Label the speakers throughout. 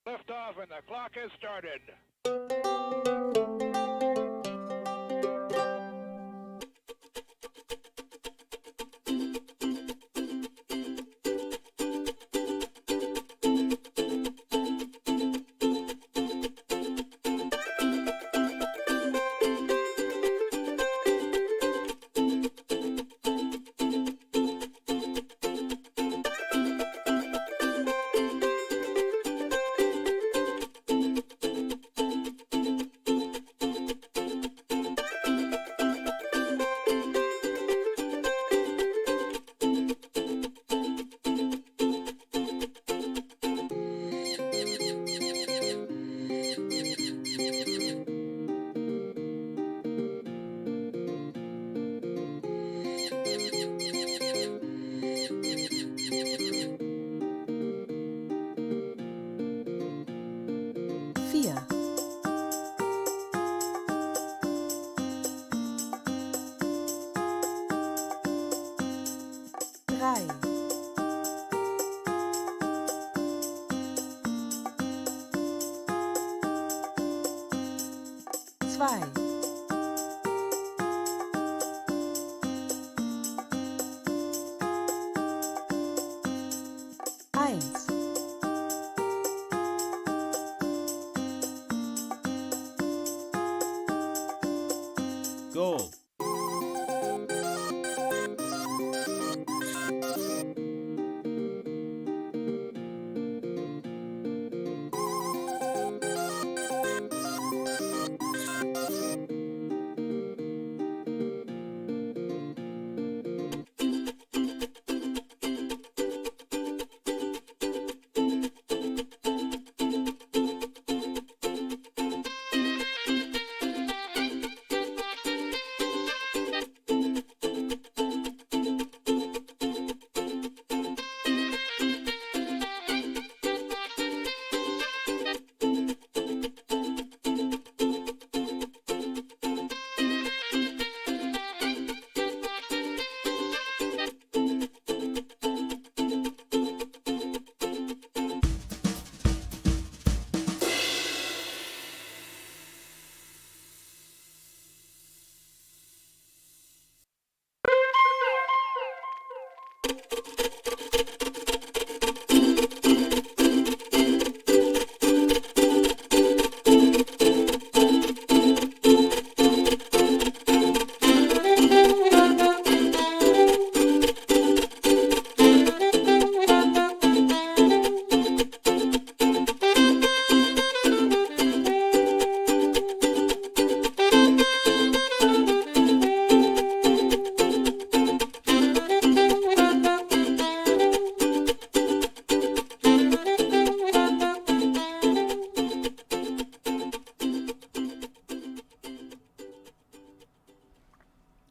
Speaker 1: Liftoff and the clock has started.
Speaker 2: Go.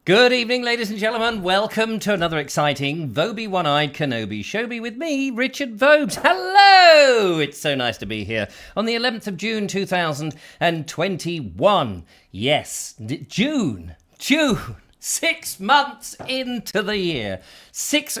Speaker 3: Good evening, ladies and gentlemen. Welcome to another exciting Vobes One-Eyed Kenobi Showbie with me, Richard Vobes. Hello! It's so nice to be here on the 11th of June 2021. Yes, June. 6 months into the year.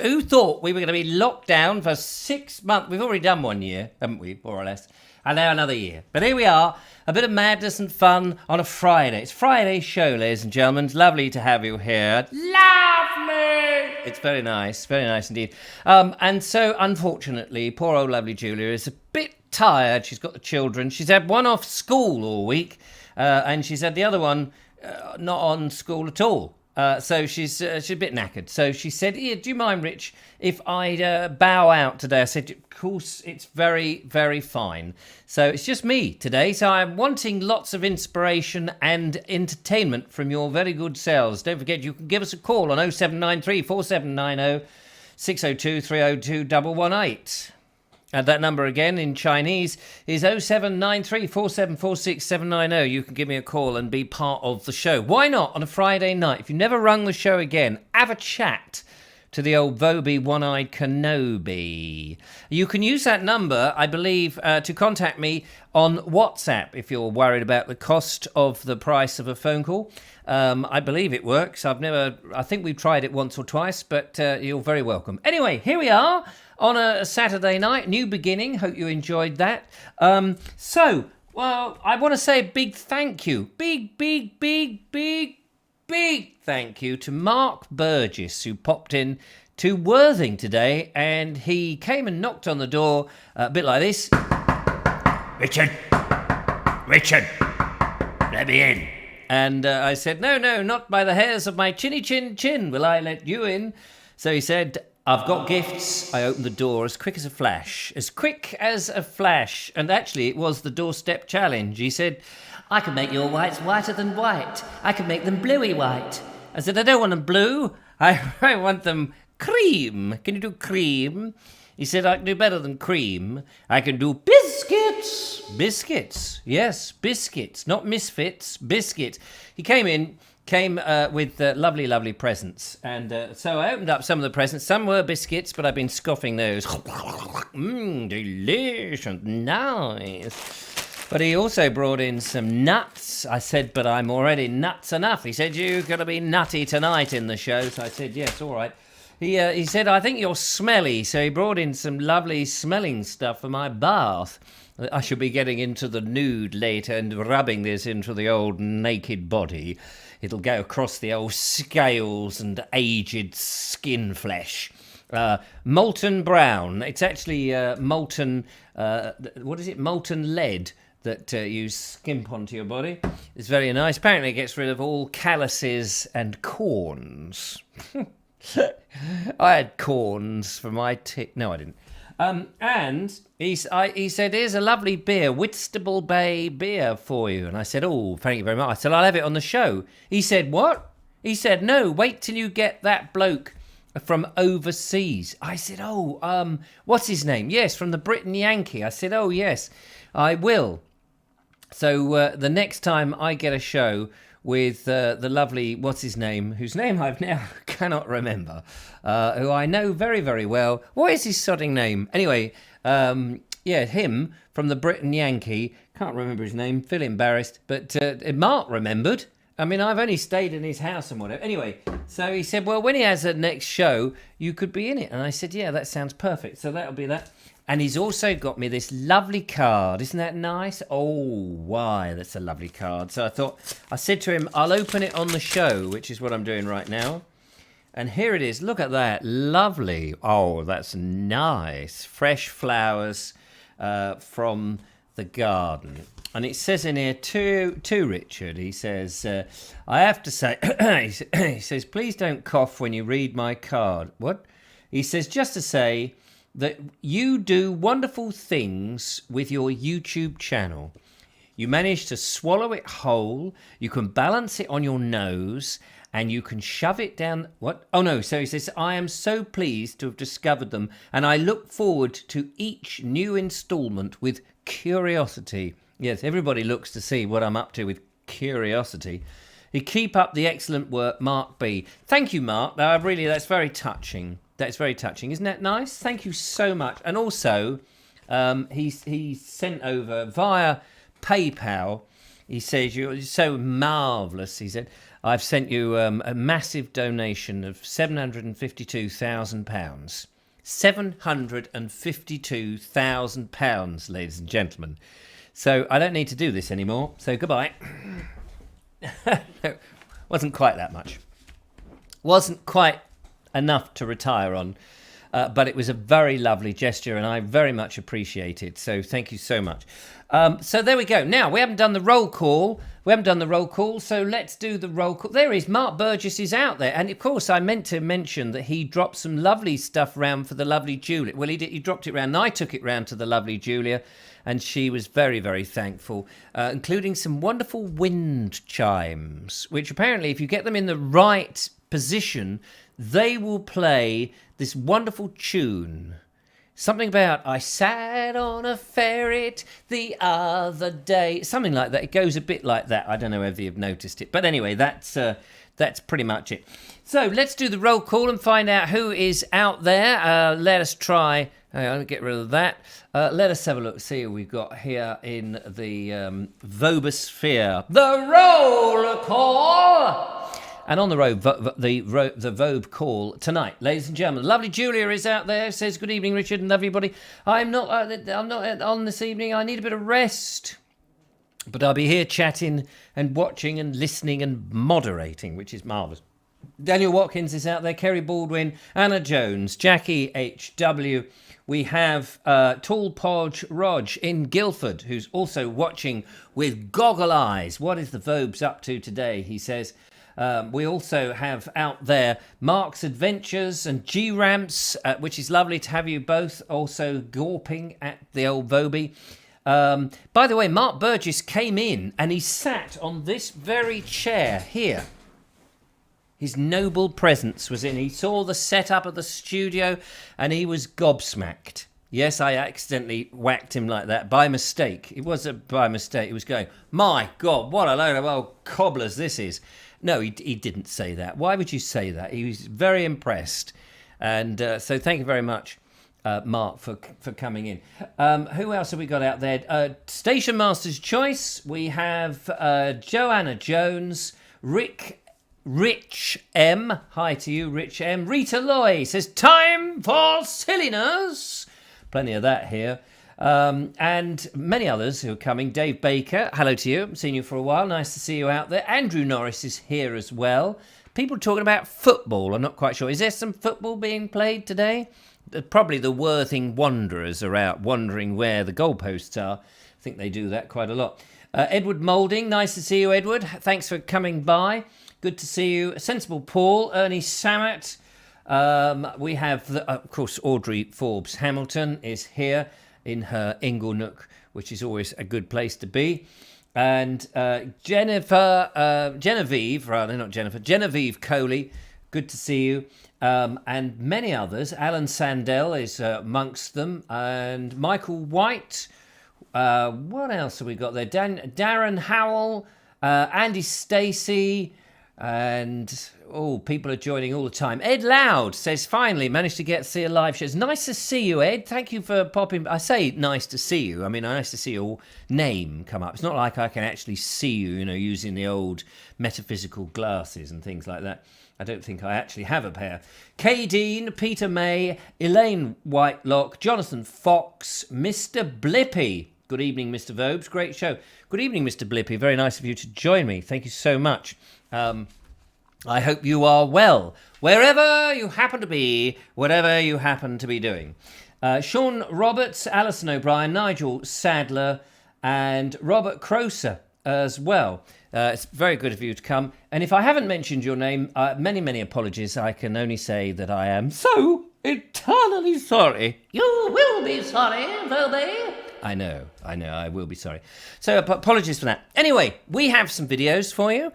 Speaker 3: Who thought we were going to be locked down for 6 months? We've already done 1 year, haven't we, more or less? And now another year. But here we are, a bit of madness and fun on a Friday. It's Friday's show, ladies and gentlemen. It's lovely to have you here. Lovely! It's very nice indeed. And so, unfortunately, poor old lovely Julia is a bit tired. She's got the children. She's had one off school all week, and she's had the other one not on school at all. So she's a bit knackered. So she said, do you mind, Rich, if I bow out today? I said, of course, it's very, very fine. So it's just me today. So I'm wanting lots of inspiration and entertainment from your very good selves. Don't forget, you can give us a call on 0793 4790 602 302 118. That number again in Chinese is 0793 4746 790. You can give me a call and be part of the show. Why not on a Friday night? If you've never rung the show again, have a chat to the old Vobes One-Eyed Kenobi. You can use that number, I believe, to contact me on WhatsApp if you're worried about the cost of the price of a phone call. I believe it works. I think we've tried it once or twice, but you're very welcome. Anyway, here we are. on a Saturday night. New beginning. Hope you enjoyed that. Well, I want to say a big thank you. Big thank you to Mark Burgess, who popped in to Worthing today, and he came and knocked on the door a bit like this. Richard, let me in. And I said, no, not by the hairs of my chinny chin will I let you in. So he said, I've got gifts. I opened the door as quick as a flash. And actually, it was the doorstep challenge. He said, I can make your whites whiter than white. I can make them bluey white. I said, I don't want them blue. I want them cream. Can you do cream? He said, I can do better than cream. I can do biscuits. Biscuits. Yes, biscuits. Not misfits. Biscuits. He came with lovely presents. And so I opened up some of the presents. Some were biscuits, but I've been scoffing those. Delicious. Nice. But he also brought in some nuts. I said, but I'm already nuts enough. He said, you're going to be nutty tonight in the show. So I said, yes, all right. He said, I think you're smelly. So he brought in some lovely smelling stuff for my bath. I should be getting into the nude later and rubbing this into the old naked body. It'll go across the old scales and aged skin flesh. Molten brown. It's actually molten, molten lead that you skimp onto your body. It's very nice. Apparently it gets rid of all calluses and corns. I had corns for my No, I didn't. And he said, here's a lovely beer, Whitstable Bay beer for you. And I said, oh, thank you very much. I said, I'll have it on the show. He said, what? He said, no, wait till you get that bloke from overseas. I said, what's his name? Yes, from the Britain Yankee. I said, oh, yes, I will. So the next time I get a show with the lovely, what's his name, whose name I've now cannot remember, who I know very, very well. What is his sodding name? Anyway, him from the Britain Yankee. Can't remember his name, feel embarrassed. But Mark remembered. I mean, I've only stayed in his house and whatever. Anyway, so he said, well, when he has a next show, you could be in it. And I said, yeah, that sounds perfect. So that'll be that. And he's also got me this lovely card. Isn't that nice? Oh, why, that's a lovely card. So I said to him, I'll open it on the show, which is what I'm doing right now. And here it is. Look at that. Lovely. Oh, that's nice. Fresh flowers from the garden. And it says in here to Richard, he says, I have to say, he says, please don't cough when you read my card. What? He says, just to say that you do wonderful things with your YouTube channel. You manage to swallow it whole, you can balance it on your nose, and you can shove it down... What? Oh, no. So he says, I am so pleased to have discovered them, and I look forward to each new instalment with curiosity. Yes, everybody looks to see what I'm up to with curiosity. You keep up the excellent work, Mark B. Thank you, Mark. That's very touching. That's very touching. Isn't that nice? Thank you so much. And also, he sent over via PayPal. He says, you're so marvellous. He said, I've sent you a massive donation of £752,000. £752,000, ladies and gentlemen. So I don't need to do this anymore. So goodbye. No, wasn't quite that much. Wasn't quite enough to retire on, but it was a very lovely gesture and I very much appreciate it, so thank you so much. So there we go. Now we haven't done the roll call, so let's do the roll call. There he is. Mark Burgess is out there, and of course I meant to mention that he dropped some lovely stuff round for the lovely Julia. Well, he dropped it round and I took it round to the lovely Julia, and she was very, very thankful, including some wonderful wind chimes, which apparently if you get them in the right position, they will play this wonderful tune. Something about, I sat on a ferret the other day. Something like that. It goes a bit like that. I don't know whether you've noticed it. But anyway, that's pretty much it. So let's do the roll call and find out who is out there. Let us try. Hang on, get rid of that. Let us have a look. See who we've got here in the Vobes sphere. The roll call. And on the road, the Vobe call tonight, ladies and gentlemen. Lovely Julia is out there. Says good evening, Richard and everybody. I'm not on this evening. I need a bit of rest, but I'll be here chatting and watching and listening and moderating, which is marvellous. Daniel Watkins is out there. Kerry Baldwin, Anna Jones, Jackie H.W. We have Tall Podge Rog in Guildford, who's also watching with goggle eyes. What is the Vobes up to today? He says. We also have out there Mark's Adventures and G-Ramps, which is lovely to have you both also gawping at the old Vobie. By the way, Mark Burgess came in and he sat on this very chair here. His noble presence was in. He saw the setup of the studio and he was gobsmacked. Yes, I accidentally whacked him like that by mistake. It wasn't by mistake. He was going, my God, what a load of old cobblers this is. No, he didn't say that. Why would you say that? He was very impressed. And so thank you very much, Mark, for coming in. Who else have we got out there? Station Master's Choice. We have Joanna Jones, Rich M. Hi to you, Rich M. Rita Loy says, time for silliness. Plenty of that here. And many others who are coming. Dave Baker, hello to you. I've seen you for a while. Nice to see you out there. Andrew Norris is here as well. People talking about football. I'm not quite sure. Is there some football being played today? Probably the Worthing Wanderers are out wondering where the goalposts are. I think they do that quite a lot. Edward Moulding, nice to see you, Edward. Thanks for coming by. Good to see you. Sensible Paul, Ernie Sammet. We have, of course, Audrey Forbes Hamilton is here in her Inglenook, which is always a good place to be. And Genevieve Coley, good to see you. And many others. Alan Sandell is amongst them. And Michael White. What else have we got there? Darren Howell, Andy Stacey, and people are joining all the time. Ed Loud says, finally managed to get to see a live show. It's nice to see you, Ed. Thank you for popping. I say nice to see you. I mean, nice to see your name come up. It's not like I can actually see you, using the old metaphysical glasses and things like that. I don't think I actually have a pair. Kay Dean, Peter May, Elaine Whitelock, Jonathan Fox, Mr. Blippy. Good evening, Mr. Vobes. Great show. Good evening, Mr. Blippy. Very nice of you to join me. Thank you so much. I hope you are well, wherever you happen to be, whatever you happen to be doing. Sean Roberts, Alison O'Brien, Nigel Sadler, and Robert Croser as well. It's very good of you to come. And if I haven't mentioned your name, many, many apologies. I can only say that I am so eternally sorry. You will be sorry, Vobie. I know, I will be sorry. So apologies for that. Anyway, we have some videos for you.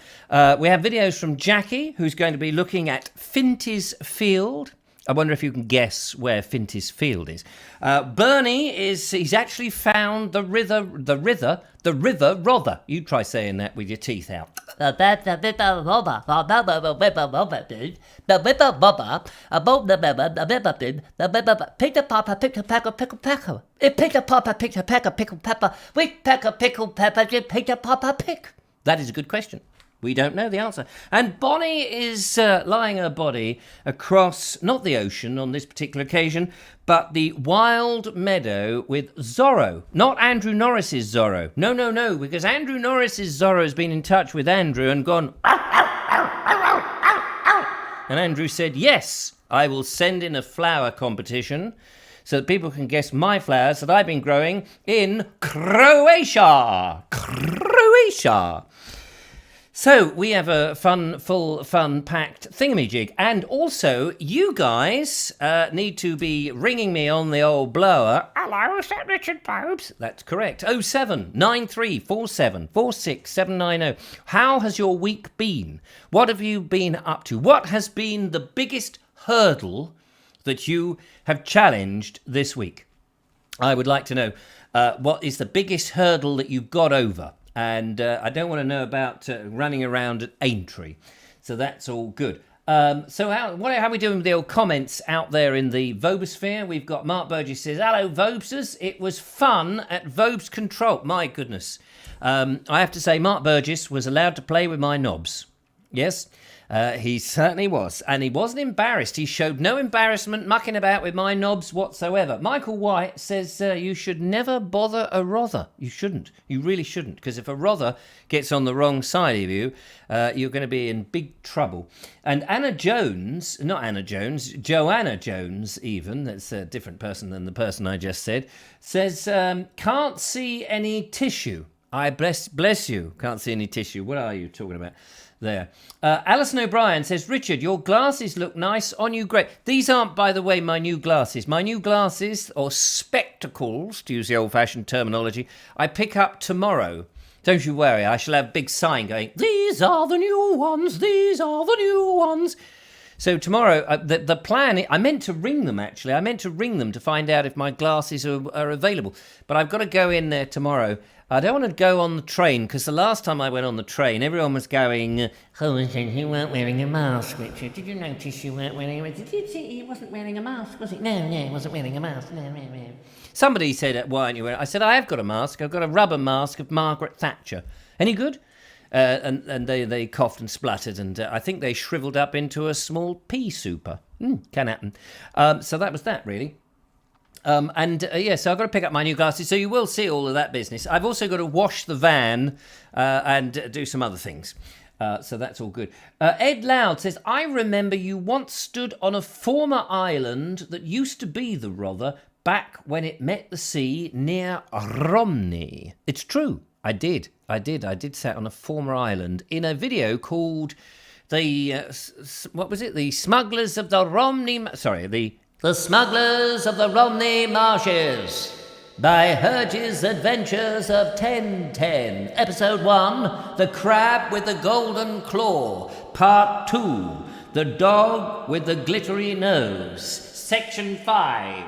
Speaker 3: We have videos from Jackie, who's going to be looking at Finty's Field. I wonder if you can guess where Finty's Field is. Bernie he's actually found the river Rother. You try saying that with your teeth out. Picked a papa, picked a peck of pickle pepper. It picked a papa, picked a peck of pickle pepper. We peck a pickle pepper, it picked a papa pick. That is a good question. We don't know the answer. And Bonnie is lying her body across, not the ocean on this particular occasion, but the wild meadow with Zorro. Not Andrew Norris's Zorro. No, because Andrew Norris's Zorro has been in touch with Andrew and gone, and Andrew said, yes, I will send in a flower competition so that people can guess my flowers that I've been growing in Croatia. So we have a fun-packed thingamajig. And also, you guys need to be ringing me on the old blower. Hello, is that Richard Vobes? That's correct. 07934746790. How has your week been? What have you been up to? What has been the biggest hurdle that you have challenged this week? I would like to know what is the biggest hurdle that you've got over. And I don't want to know about running around at Aintree. So that's all good. So how are we doing with the old comments out there in the Vobosphere? We've got Mark Burgess says, hello, Vobesers. It was fun at Vobes Control. My goodness. I have to say, Mark Burgess was allowed to play with my knobs. Yes. He certainly was. And he wasn't embarrassed. He showed no embarrassment mucking about with my knobs whatsoever. Michael White says you should never bother a Rother. You shouldn't. You really shouldn't. Because if a Rother gets on the wrong side of you, you're going to be in big trouble. And Joanna Jones even, that's a different person than the person I just said, says, can't see any tissue. I bless you. Can't see any tissue. What are you talking about there? Alison O'Brien says, Richard, your glasses look nice on you. Great. These aren't, by the way, my new glasses. My new glasses, or spectacles, to use the old-fashioned terminology, I pick up tomorrow. Don't you worry. I shall have a big sign going, these are the new ones. These are the new ones. So tomorrow, the plan, I meant to ring them, actually. I meant to ring them to find out if my glasses are available. But I've got to go in there tomorrow. I don't want to go on the train, because the last time I went on the train, everyone was going, oh, you weren't wearing a mask, Richard. Did you notice you weren't wearing a mask? Did you see he wasn't wearing a mask, was it? No, he wasn't wearing a mask. No. Somebody said, why aren't you wearing it? I said, I have got a mask. I've got a rubber mask of Margaret Thatcher. Any good? And they coughed and spluttered, and I think they shriveled up into a small pea souper. Can happen. So that was that, really. So I've got to pick up my new glasses, so you will see all of that business. I've also got to wash the van and do some other things. So that's all good. Ed Loud says, I remember you once stood on a former island that used to be the Rother back when it met the sea near Romney. It's true. I did sat on a former island in a video called the Smugglers of the Romney... The Smugglers of the Romney Marshes by Herge's Adventures of 1010. Episode 1, The Crab with the Golden Claw. Part 2, The Dog with the Glittery Nose. Section 5,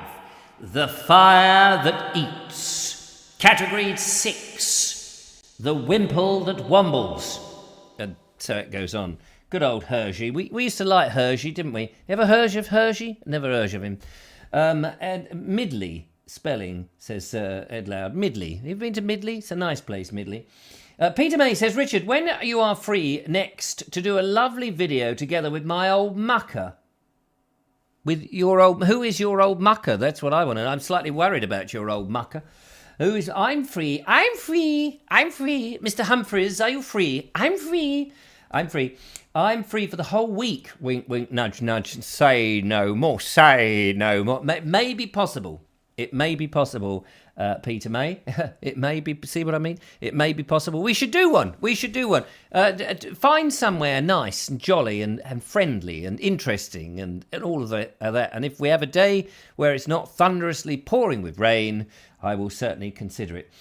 Speaker 3: The Fire That Eats. Category 6, The Wimple That Wumbles. And so it goes on. Good old Hergé. We used to like Hergé, didn't we? You ever heard of Hergé? Never heard of him. And Midley, spelling, says Ed Loud. Midley. Have you been to Midley? It's a nice place, Midley. Peter May says, Richard, when you are free next to do a lovely video together with my old mucker? Who is your old mucker? That's what I want to know. I'm slightly worried about your old mucker. I'm free. Mr. Humphreys, are you free? I'm free for the whole week. Wink, wink, nudge, nudge. Say no more. It may be possible, Peter May. It may be, see what I mean? It may be possible. We should do one. Find somewhere nice and jolly and friendly and interesting and all of that. And if we have a day where it's not thunderously pouring with rain, I will certainly consider it.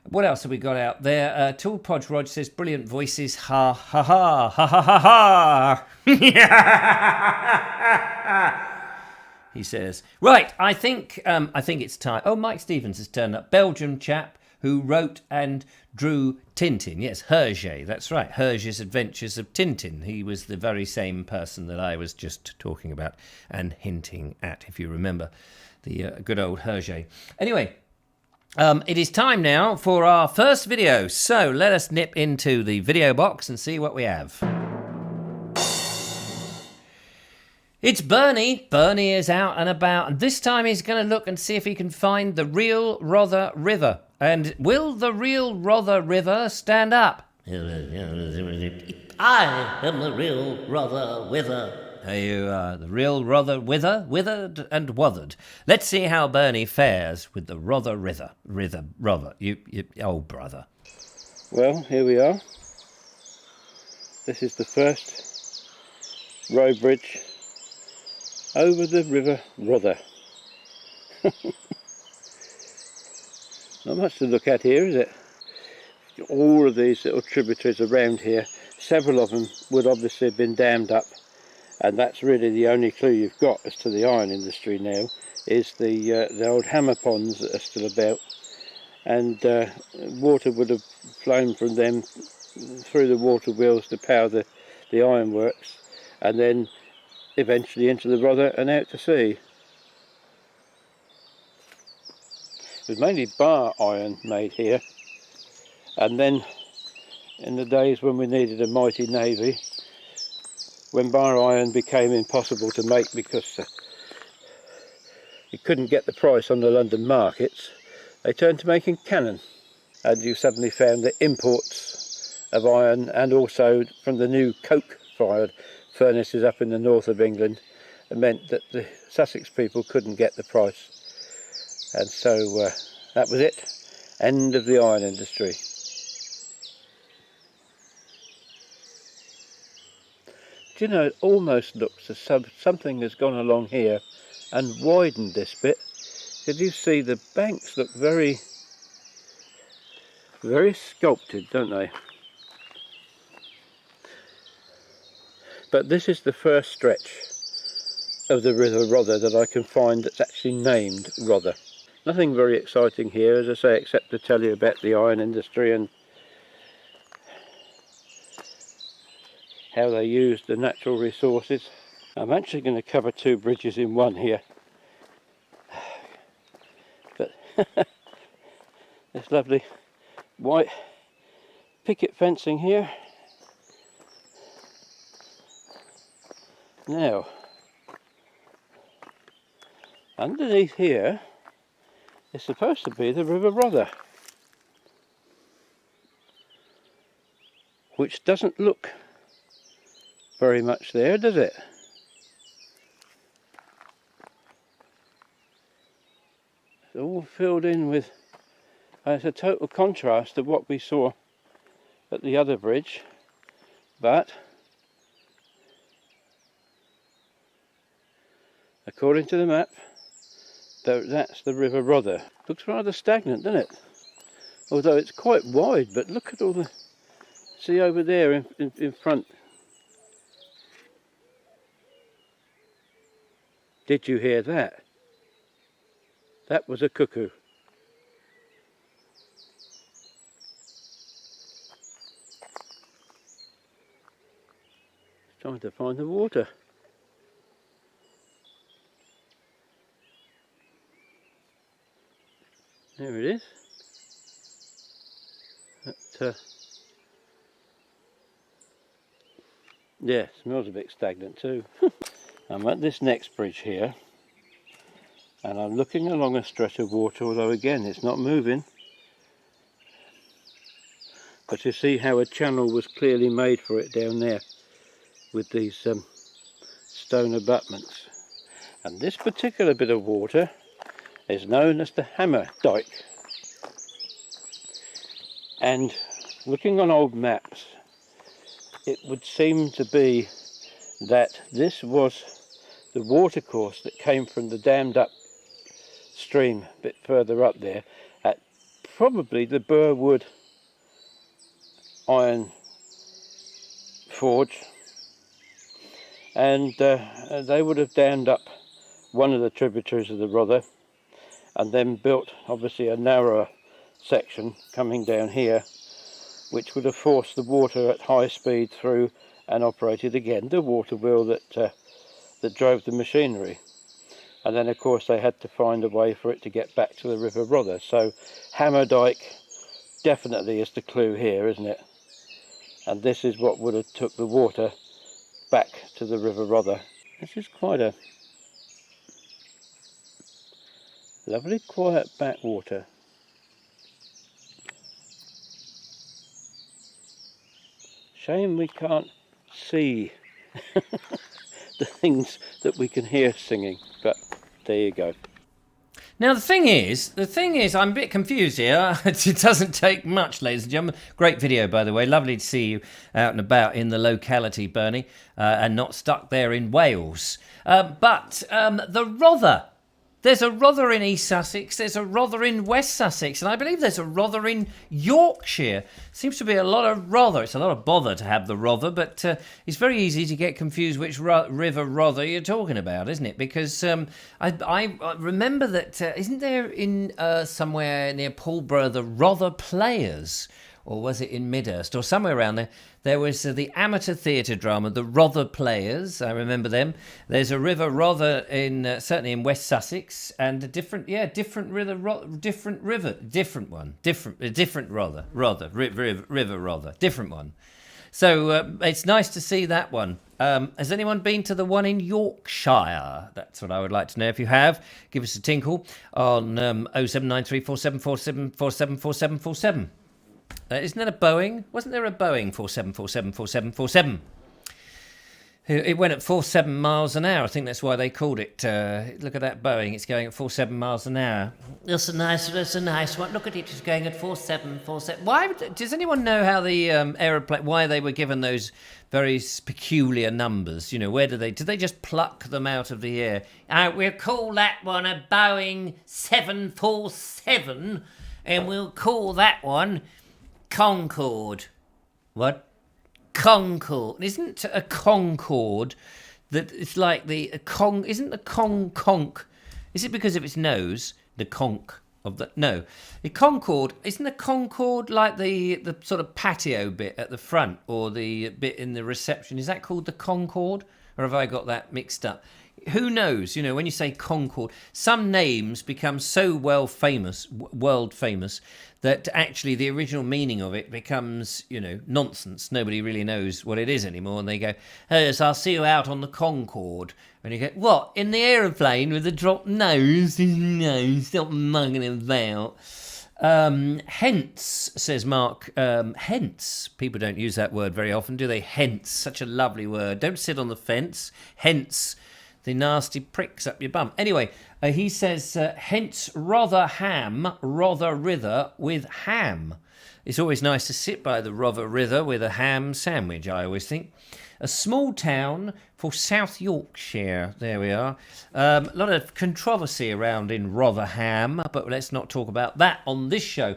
Speaker 3: What else have we got out there? Tool Podge Rog says, brilliant voices. Ha, ha, ha, ha, ha, ha, ha. He says, right, I think it's time. Oh, Mike Stevens has turned up. Belgian chap who wrote and drew Tintin. Yes, Hergé, that's right. Hergé's Adventures of Tintin. He was the very same person that I was just talking about and hinting at, if you remember, the good old Hergé. Anyway, it is time now for our first video. So let us nip into the video box and see what we have. It's Bernie. Bernie is out and about, and this time he's going to look and see if he can find the real Rother River. And will the real Rother River stand up? I am the real Rother River. There you are, the real Rother withered and wothered. Let's see how Bernie fares with the Rother River. Rother, you old brother.
Speaker 2: Well, here we are. This is the first road bridge over the River Rother. Not much to look at here, is it? All of these little tributaries around here, several of them would obviously have been dammed up. And that's really the only clue you've got as to the iron industry now, is the old hammer ponds that are still about. And water would have flown from them through the water wheels to power the ironworks, and then eventually into the Rother and out to sea. It was mainly bar iron made here, and then in the days when we needed a mighty navy, when bar iron became impossible to make because you couldn't get the price on the London markets, they turned to making cannon, and you suddenly found that imports of iron, and also from the new coke-fired furnaces up in the north of England, meant that the Sussex people couldn't get the price, and so that was it. End of the iron industry. Do you know, it almost looks as something has gone along here and widened this bit. Did you see the banks look very, very sculpted, don't they? But this is the first stretch of the River Rother that I can find that's actually named Rother. Nothing very exciting here, as I say, except to tell you about the iron industry and how they used the natural resources. I'm actually going to cover two bridges in one here. But this lovely white picket fencing here. Now, underneath here is supposed to be the River Rother, which doesn't look very much there, does it? It's all filled in with, it's a total contrast to what we saw at the other bridge, but according to the map, that's the River Rother. Looks rather stagnant, doesn't it? Although it's quite wide, but look at all the, see over there in front. Did you hear that? That was a cuckoo. It's trying to find the water. There it is. That, yeah, smells a bit stagnant too. I'm at this next bridge here, and I'm looking along a stretch of water, although again it's not moving. But you see how a channel was clearly made for it down there with these stone abutments. And this particular bit of water is known as the Hammer Dyke. And looking on old maps, it would seem to be that this was the watercourse that came from the dammed up stream a bit further up there at probably the Burwood iron forge, and they would have dammed up one of the tributaries of the Rother and then built obviously a narrower section coming down here, which would have forced the water at high speed through and operated again the water wheel that drove the machinery. And then of course they had to find a way for it to get back to the River Rother. So Hammer Dyke definitely is the clue here, isn't it? And this is what would have took the water back to the River Rother. This is quite a lovely quiet backwater. Shame we can't see the things that we can hear singing, but there you go.
Speaker 3: Now the thing is, I'm a bit confused here. It doesn't take much, ladies and gentlemen. Great video, by the way. Lovely to see you out and about in the locality, Bernie, and not stuck there in Wales. But the Rother. There's a Rother in East Sussex, there's a Rother in West Sussex, and I believe there's a Rother in Yorkshire. Seems to be a lot of Rother. It's a lot of bother to have the Rother, but it's very easy to get confused which River Rother you're talking about, isn't it? Because I remember that, isn't there in somewhere near Pulborough the Rother Players? Or was it in Midhurst or somewhere around there? There was the amateur theatre drama, the Rother Players. I remember them. There's a River Rother in certainly in West Sussex, and a different River Rother, different Rother, River Rother, different one. So it's nice to see that one. Has anyone been to the one in Yorkshire? That's what I would like to know. If you have, give us a tinkle on 079347477474747. Isn't that a Boeing? Wasn't there a Boeing 47474747? It went at 47 miles an hour. I think that's why they called it. Look at that Boeing. It's going at 47 miles an hour. That's a nice one. Look at it. It's going at 47. Why? Does anyone know how the aeroplane? Why they were given those very peculiar numbers? You know, where do they just pluck them out of the air? We'll call that one a Boeing 747, and we'll call that one Concorde. What? Concorde. Isn't a Concorde that it's like isn't the conch? Is it because of its nose? The conch of the no. The Concorde, isn't the Concorde like the sort of patio bit at the front or the bit in the reception? Is that called the Concorde? Or have I got that mixed up? Who knows? You know, when you say Concorde, some names become so world famous, that actually the original meaning of it becomes, you know, nonsense. Nobody really knows what it is anymore. And they go, "Oh, yes, I'll see you out on the Concorde." And you go, "What? In the aeroplane with a dropped nose?" No, stop mugging about. Hence, says Mark, hence. People don't use that word very often, do they? Hence, such a lovely word. Don't sit on the fence. Hence the nasty pricks up your bum. Anyway, he says, hence Rother Rither with ham. It's always nice to sit by the Rother Rither with a ham sandwich, I always think. A small town for South Yorkshire. There we are. A lot of controversy around in Rotherham, but let's not talk about that on this show.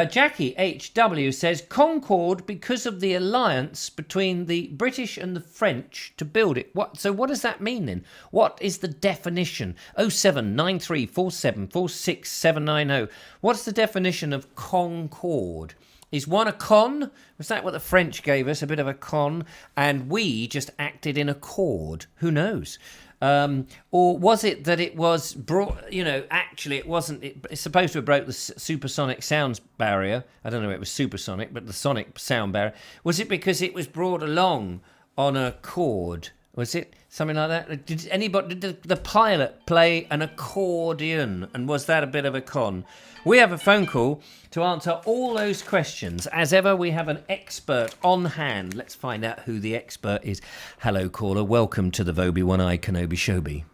Speaker 3: Jackie HW says Concorde because of the alliance between the British and the French to build it. So what does that mean then? What is the definition? 07934746790. What's the definition of Concorde? Is one a con? Was that what the French gave us? A bit of a con? And we just acted in accord? Who knows? Or was it that it was brought, you know, actually it wasn't, it's supposed to have broke the supersonic sounds barrier. I don't know if it was supersonic, but the sonic sound barrier. Was it because it was brought along on a cord? Was it something like that? Did the pilot play an accordion? And was that a bit of a con? We have a phone call to answer all those questions. As ever, we have an expert on hand. Let's find out who the expert is. Hello, caller. Welcome to the Vobes One-Eye Kenobi Shobi.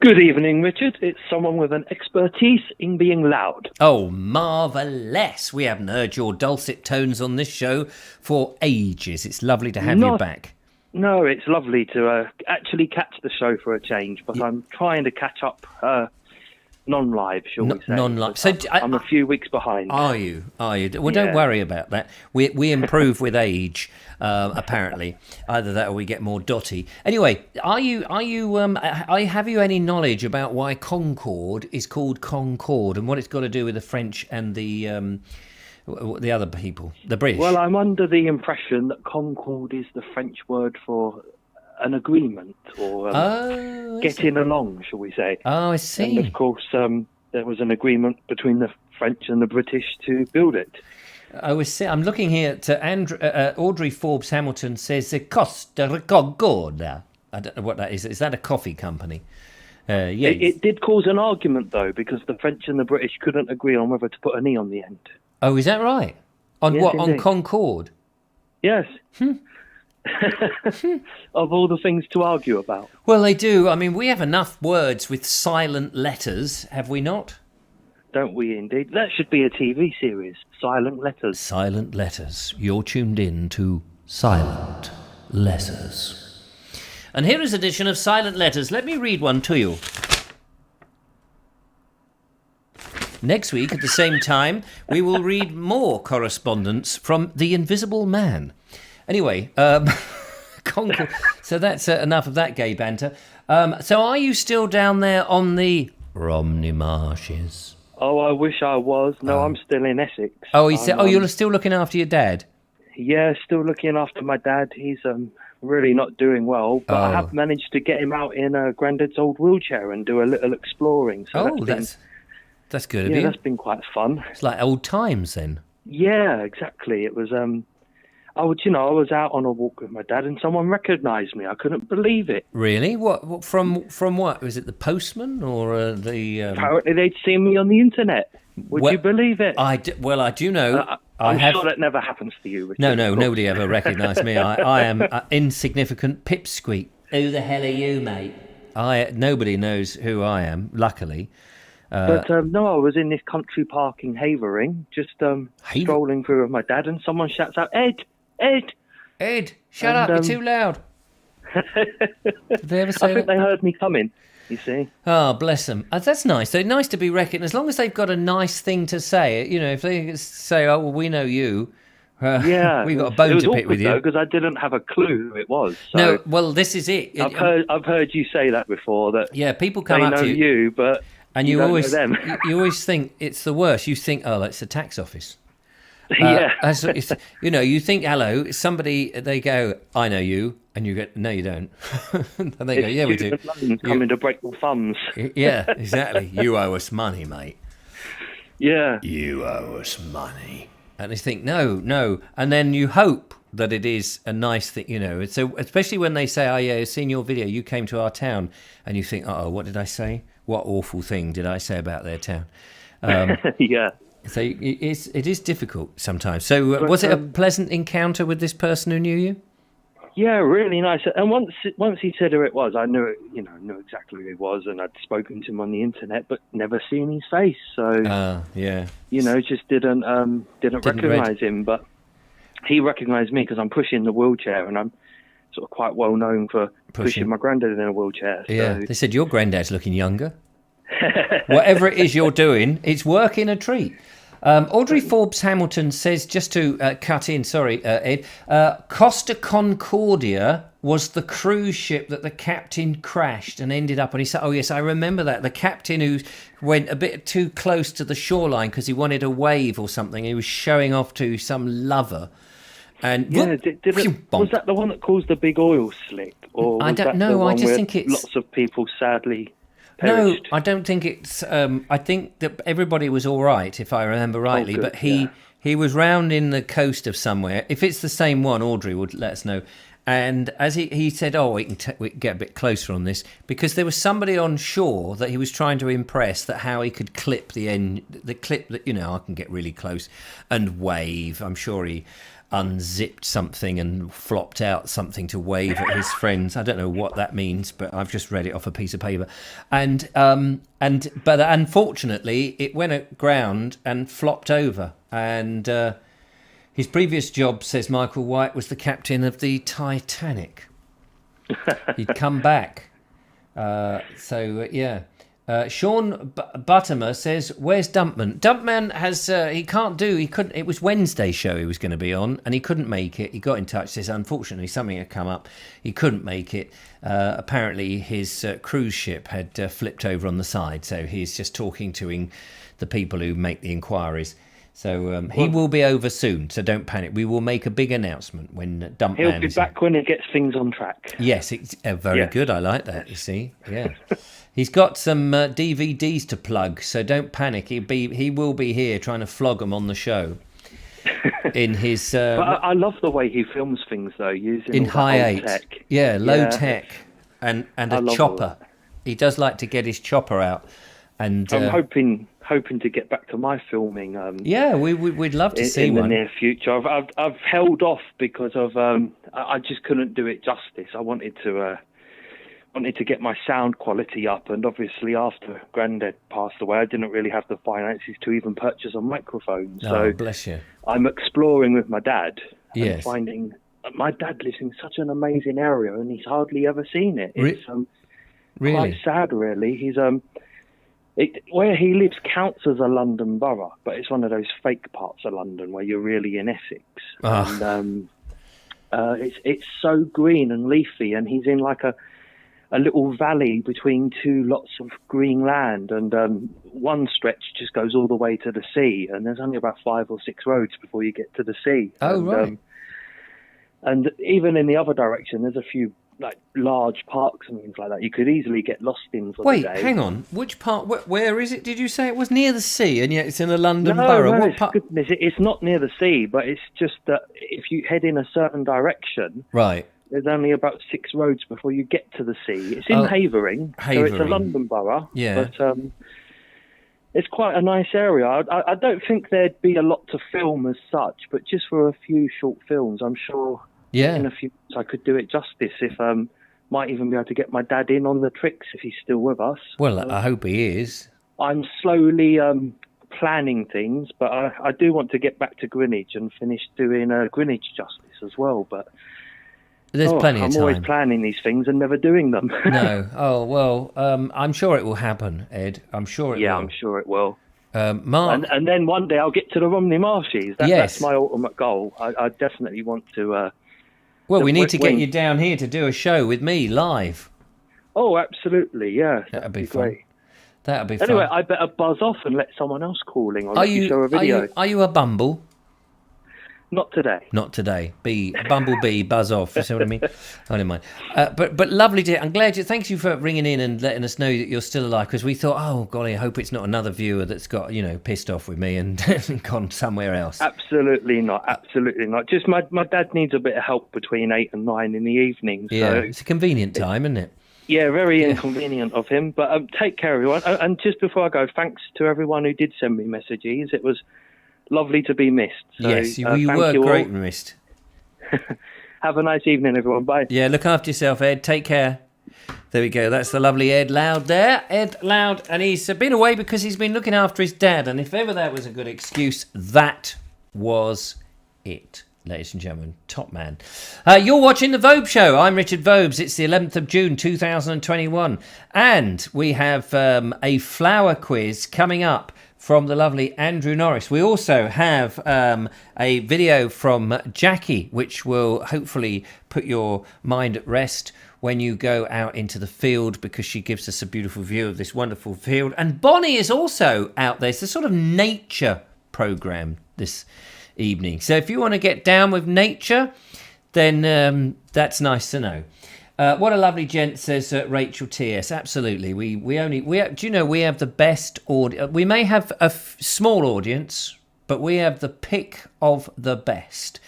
Speaker 4: Good evening, Richard. It's someone with an expertise in being loud.
Speaker 3: Oh, marvellous. We haven't heard your dulcet tones on this show for ages. It's lovely to have you back.
Speaker 4: No, it's lovely to actually catch the show for a change, but I'm trying to catch up non-live, shall we say.
Speaker 3: Non-live.
Speaker 4: So I'm a few weeks behind.
Speaker 3: Are you? Well, don't worry about that. We improve with age, apparently. Either that or we get more dotty. Anyway, have you any knowledge about why Concorde is called Concorde and what it's got to do with the French and the other people, the British?
Speaker 4: Well, I'm under the impression that Concorde is the French word for an agreement or getting along, shall we say.
Speaker 3: Oh, I see.
Speaker 4: And of course, there was an agreement between the French and the British to build it.
Speaker 3: I see. I'm looking here to Audrey Forbes Hamilton says the Costa Concorda. I don't know what that is. Is that a coffee company? Yeah.
Speaker 4: It did cause an argument, though, because the French and the British couldn't agree on whether to put an E on the end.
Speaker 3: Oh, is that right? On
Speaker 4: yes,
Speaker 3: what?
Speaker 4: Indeed.
Speaker 3: On Concorde?
Speaker 4: Yes. Of all the things to argue about.
Speaker 3: Well, they do. I mean, we have enough words with silent letters, have we not?
Speaker 4: Don't we indeed? That should be a TV series, Silent Letters.
Speaker 3: Silent Letters. You're tuned in to Silent Letters. And here is an edition of Silent Letters. Let me read one to you. Next week, at the same time, we will read more correspondence from the Invisible Man. Anyway, Concord. So that's enough of that gay banter. So are you still down there on the Romney Marshes?
Speaker 4: Oh, I wish I was. No, I'm still in Essex.
Speaker 3: Oh, you're still looking after your dad?
Speaker 4: Yeah, still looking after my dad. He's really not doing well, but I have managed to get him out in Grandad's old wheelchair and do a little exploring. So
Speaker 3: that's good of you.
Speaker 4: Yeah, that's been quite fun.
Speaker 3: It's like old times then.
Speaker 4: Yeah, exactly. It was. I was out on a walk with my dad, and someone recognised me. I couldn't believe it.
Speaker 3: Really? What from what? Was it the postman or the?
Speaker 4: Apparently, they'd seen me on the internet. Would you believe it?
Speaker 3: I do know.
Speaker 4: I'm sure that never happens to you, Richard.
Speaker 3: No, nobody ever recognised me. I am insignificant pipsqueak. Who the hell are you, mate? Nobody knows who I am, luckily.
Speaker 4: But no, I was in this country park in Havering, just strolling through with my dad, and someone shouts out, Ed,
Speaker 3: shut up, you're too loud. Did they ever say
Speaker 4: I think
Speaker 3: that?
Speaker 4: they heard me coming, you see.
Speaker 3: Oh, bless them. That's nice. They're nice to be recognised, as long as they've got a nice thing to say. If they say, oh, well, we know you.
Speaker 4: Yeah,
Speaker 3: we got a bone to pick with you.
Speaker 4: Because I didn't have a clue who it was. So
Speaker 3: no, well, this is it.
Speaker 4: I've heard you say that before. That
Speaker 3: people come up to you.
Speaker 4: They know you, but you always know them.
Speaker 3: You always think it's the worst. You think, oh, it's the tax office.
Speaker 4: Yeah.
Speaker 3: You think, hello, somebody. They go, I know you, and you go, no, you don't. And they go, yeah, we do.
Speaker 4: Coming to break your thumbs.
Speaker 3: Yeah, exactly. You owe us money, mate.
Speaker 4: Yeah.
Speaker 3: You owe us money. And they think, no. And then you hope that it is a nice thing, So especially when they say, oh, yeah, I've seen your video, you came to our town. And you think, what did I say? What awful thing did I say about their town?
Speaker 4: Yeah.
Speaker 3: So it is difficult sometimes. So was it a pleasant encounter with this person who knew you?
Speaker 4: Yeah, really nice. And once he said who it was, I knew exactly who he was, and I'd spoken to him on the internet, but never seen his face. So
Speaker 3: yeah,
Speaker 4: just didn't recognise him. But he recognised me because I'm pushing the wheelchair, and I'm sort of quite well known for pushing my granddad in a wheelchair. So.
Speaker 3: Yeah, they said your granddad's looking younger. Whatever it is you're doing, it's working a treat. Audrey Forbes Hamilton says, just to cut in, sorry, Ed, Costa Concordia was the cruise ship that the captain crashed and ended up on. He said, oh, yes, I remember that. The captain who went a bit too close to the shoreline because he wanted a wave or something. He was showing off to some lover. And
Speaker 4: was that the one that caused the big oil slick? Or
Speaker 3: I don't know. I just think it's...
Speaker 4: Lots of people sadly... perished.
Speaker 3: No, I don't think it's... I think that everybody was all right, if I remember rightly,
Speaker 4: good,
Speaker 3: but he was round in the coast of somewhere. If it's the same one, Audrey would let us know. And as he said, we can get a bit closer on this, because there was somebody on shore that he was trying to impress, that how he could clip the clip that, I can get really close and wave. I'm sure he unzipped something and flopped out something to wave at his friends. I don't know what that means, but I've just read it off a piece of paper. But unfortunately, it went aground and flopped over. And his previous job, says Michael White, was the captain of the Titanic. He'd come back. Sean Buttermer says, where's Dumpman? Dumpman has, he couldn't, it was Wednesday's show he was going to be on, and he couldn't make it. He got in touch, says, unfortunately, something had come up. He couldn't make it. Apparently, his cruise ship had flipped over on the side, so he's just talking to the people who make the inquiries. So he will be over soon, so don't panic. We will make a big announcement when Dumpman
Speaker 4: He'll be back when he gets things on track.
Speaker 3: Yes, it's very good. I like that, you see. Yeah. He's got some DVDs to plug, so don't panic. He will be here trying to flog them on the show. In his,
Speaker 4: I love the way he films things though, using
Speaker 3: high 8
Speaker 4: tech.
Speaker 3: Yeah, low tech, and a chopper. He does like to get his chopper out, and
Speaker 4: I'm hoping to get back to my filming.
Speaker 3: We'd love to see
Speaker 4: in
Speaker 3: one
Speaker 4: in the near future. I've held off because of I just couldn't do it justice. I wanted to get my sound quality up, and obviously after Grandad passed away, I didn't really have the finances to even purchase a microphone. So
Speaker 3: bless you.
Speaker 4: I'm exploring with my dad and
Speaker 3: Yes.
Speaker 4: finding my dad lives in such an amazing area, and he's hardly ever seen it. It's
Speaker 3: really
Speaker 4: quite sad, really. He's where he lives counts as a London borough, but it's one of those fake parts of London where you're really in Essex. And it's so green and leafy, and he's in like a little valley between two lots of green land, and one stretch just goes all the way to the sea, and there's only about 5 or 6 roads before you get to the sea.
Speaker 3: Right.
Speaker 4: And even in the other direction, there's a few like large parks and things like that. You could easily get lost in for
Speaker 3: Wait,
Speaker 4: the day.
Speaker 3: hang on. Which part? Where is it? Did you say it was near the sea, and yet it's in a London
Speaker 4: No,
Speaker 3: borough?
Speaker 4: no,
Speaker 3: What part?
Speaker 4: goodness, it's not near the sea, but it's just that if you head in a certain direction,
Speaker 3: Right.
Speaker 4: there's only about 6 roads before you get to the sea. It's in Havering, so it's a
Speaker 3: Havering.
Speaker 4: London borough.
Speaker 3: Yeah.
Speaker 4: But it's quite a nice area. I don't think there'd be a lot to film as such, but just for a few short films, I'm sure in a few months I could do it justice. If might even be able to get my dad in on the tricks if he's still with us.
Speaker 3: Well, I hope he is.
Speaker 4: I'm slowly planning things, but I do want to get back to Greenwich and finish doing Greenwich justice as well. But
Speaker 3: there's plenty of time.
Speaker 4: I'm always planning these things and never doing them.
Speaker 3: No. Oh, well, I'm sure it will happen, Ed. I'm sure it will.
Speaker 4: Yeah, I'm sure it will.
Speaker 3: Mark?
Speaker 4: And then one day I'll get to the Romney Marshes.
Speaker 3: Yes.
Speaker 4: That's my ultimate goal. I definitely want to...
Speaker 3: well, we need to get you down here to do a show with me live.
Speaker 4: Oh, absolutely, yeah.
Speaker 3: That'd be fun.
Speaker 4: great.
Speaker 3: That'd be fun.
Speaker 4: Anyway, I better buzz off and let someone else call in or let you show a video.
Speaker 3: Are you a bumble?
Speaker 4: Not today.
Speaker 3: Not today. Bumblebee, buzz off. You see what I mean? I don't mind. But lovely to. I'm glad you. Thanks you for ringing in and letting us know that you're still alive. Because we thought, oh golly, I hope it's not another viewer that's got pissed off with me and gone somewhere else.
Speaker 4: Absolutely not. Absolutely not. Just my dad needs a bit of help between 8 and 9 in the evening. So
Speaker 3: yeah, it's a convenient time, isn't it?
Speaker 4: Yeah, very inconvenient of him. But take care, everyone. And just before I go, thanks to everyone who did send me messages. It was lovely to be missed. So,
Speaker 3: yes, you were great and missed.
Speaker 4: Have a nice evening, everyone. Bye.
Speaker 3: Yeah, look after yourself, Ed. Take care. There we go. That's the lovely Ed Loud there. Ed Loud. And he's been away because he's been looking after his dad. And if ever that was a good excuse, that was it. Ladies and gentlemen, top man. You're watching The Vobes Show. I'm Richard Vobes. It's the 11th of June, 2021. And we have a flower quiz coming up from the lovely Andrew Norris. We also have a video from Jackie, which will hopefully put your mind at rest when you go out into the field, because she gives us a beautiful view of this wonderful field. And Bonnie is also out there. It's a sort of nature programme this evening. So if you want to get down with nature, then that's nice to know. What a lovely gent, says Rachel T.S. Absolutely. We do you know we have the best audience? We may have a small audience, but we have the pick of the best.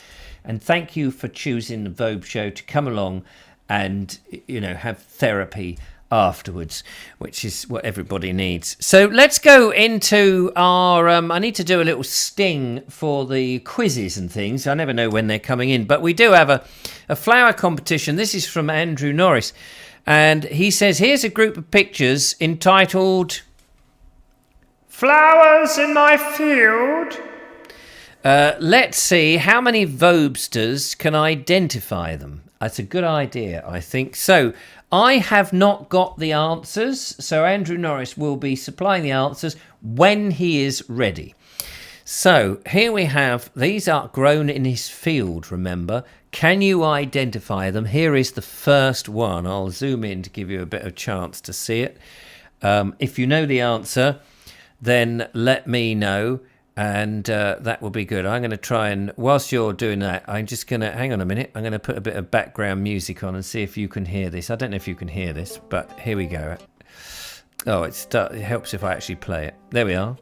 Speaker 3: And thank you for choosing the Vobes Show to come along and have therapy afterwards, which is what everybody needs. So let's go into our I need to do a little sting for the quizzes and things. I never know when they're coming in, but we do have a flower competition. This is from Andrew Norris, and he says, here's a group of pictures entitled Flowers in My Field. Let's see how many Vobesters can identify them. That's a good idea, I think. So I have not got the answers, so Andrew Norris will be supplying the answers when he is ready. So here we have, these are grown in his field, remember. Can you identify them? Here is the first one. I'll zoom in to give you a bit of chance to see it. If you know the answer, then let me know. And that will be good. I'm going to try and, whilst you're doing that, I'm just going to, hang on a minute, I'm going to put a bit of background music on and see if you can hear this. I don't know if you can hear this, but here we go. Oh, it helps if I actually play it. There we are.